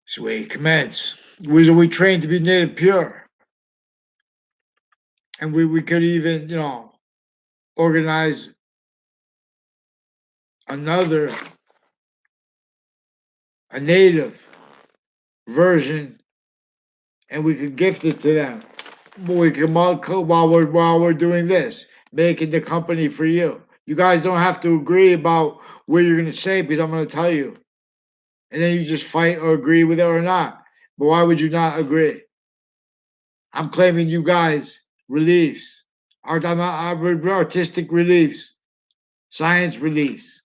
So we commence. We trained to be native pure. And we could even, organize another, a native version, and we could gift it to them. We can while we're doing this, making the company for you. You guys don't have to agree about what you're gonna say because I'm gonna tell you. And then you just fight or agree with it or not. But why would you not agree? I'm claiming you guys reliefs, artistic reliefs, science reliefs,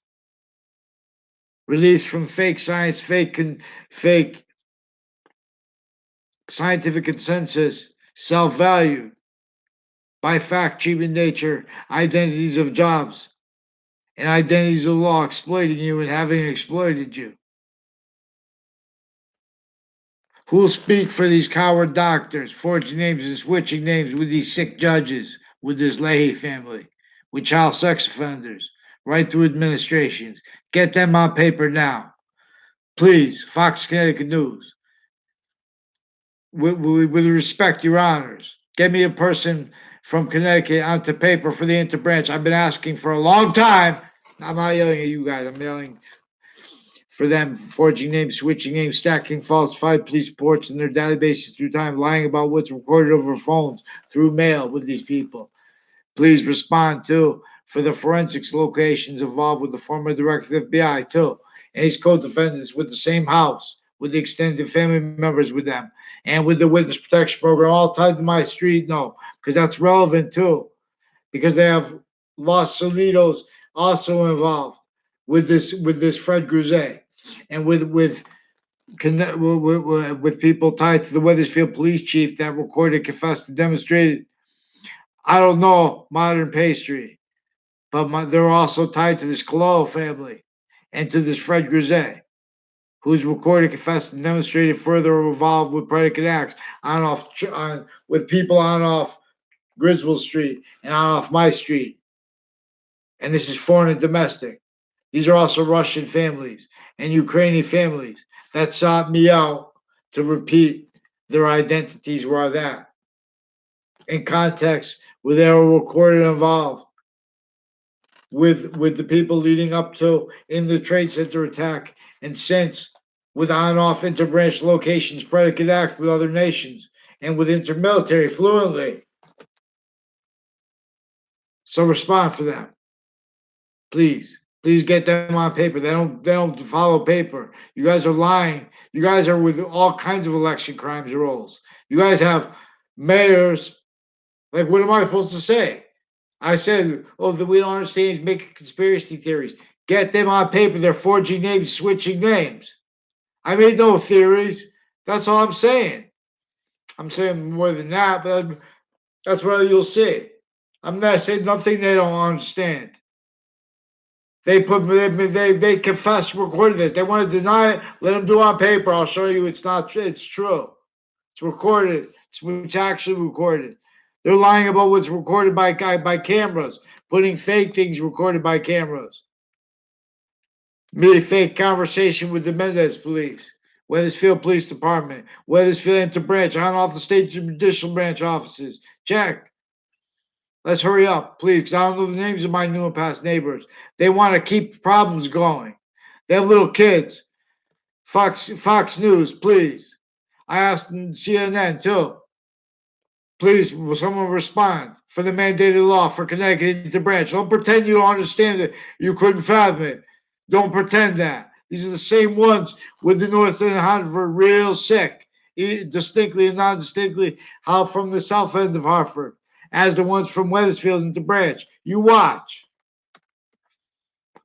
reliefs from fake science, fake scientific consensus, self-value, by fact, cheaping nature, identities of jobs, and identities of law exploiting you and having exploited you. Who will speak for these coward doctors, forging names and switching names with these sick judges, with this Leahy family, with child sex offenders, right through administrations? Get them on paper now. Please, Fox Connecticut News, with respect, your honors, get me a person from Connecticut onto paper for the interbranch. I've been asking for a long time. I'm not yelling at you guys. I'm yelling for them, forging names, switching names, stacking falsified police reports in their databases through time, lying about what's recorded over phones through mail with these people. Please respond too for the forensics locations involved with the former director of the FBI too, and his co-defendants with the same house, with the extended family members with them, and with the witness protection program, all tied to my street. No, because that's relevant too, because they have Los Solitos also involved with this Fred Gruzet, and with people tied to the Weathersfield police chief that recorded, confessed, and demonstrated. I don't know modern pastry, but they're also tied to this Cololo family and to this Fred Gruzet, who's recorded, confessed, and demonstrated further involved with predicate acts with people on off Griswold Street and on off my street. And this is foreign and domestic. These are also Russian families and Ukrainian families that sought me out to repeat their identities were that in context where they were recorded involved with the people leading up to in the Trade Center attack and since with on-off interbranch locations, predicate act with other nations and with intermilitary fluently. So respond for them, please. Please get them on paper. They don't follow paper. You guys are lying. You guys are with all kinds of election crimes roles. You guys have mayors. Like, what am I supposed to say? I said, oh, that we don't understand. He's making conspiracy theories. Get them on paper. They're forging names, switching names. I made no theories. That's all I'm saying. I'm saying more than that, but that's what you'll see. I'm not saying nothing they don't understand. They confess recorded this. They want to deny it. Let them do it on paper. I'll show you it's not true. It's true. It's recorded. It's actually recorded. They're lying about what's recorded by cameras, putting fake things recorded by cameras. Really fake conversation with the Mendez police, Weathersfield Police Department, Weathersfield Interbranch, on off the state judicial branch offices. Check. Let's hurry up, please, because I don't know the names of my new and past neighbors. They want to keep problems going. They have little kids. Fox News, please. I asked CNN too. Please, will someone respond for the mandated law for Connecticut Interbranch? Don't pretend you don't understand it. You couldn't fathom it. Don't pretend that. These are the same ones with the North End of Hartford, real sick, distinctly and non-distinctly, how from the South End of Hartford, as the ones from Weathersfield and Branch. You watch.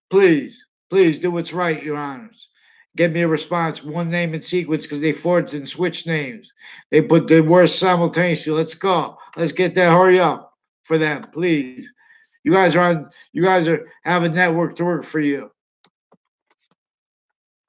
Please do what's right, Your Honors. Get me a response, one name in sequence, because they forged and switched names. They put the words simultaneously. Let's go. Let's get that. Hurry up for them, please. You guys have a network to work for you.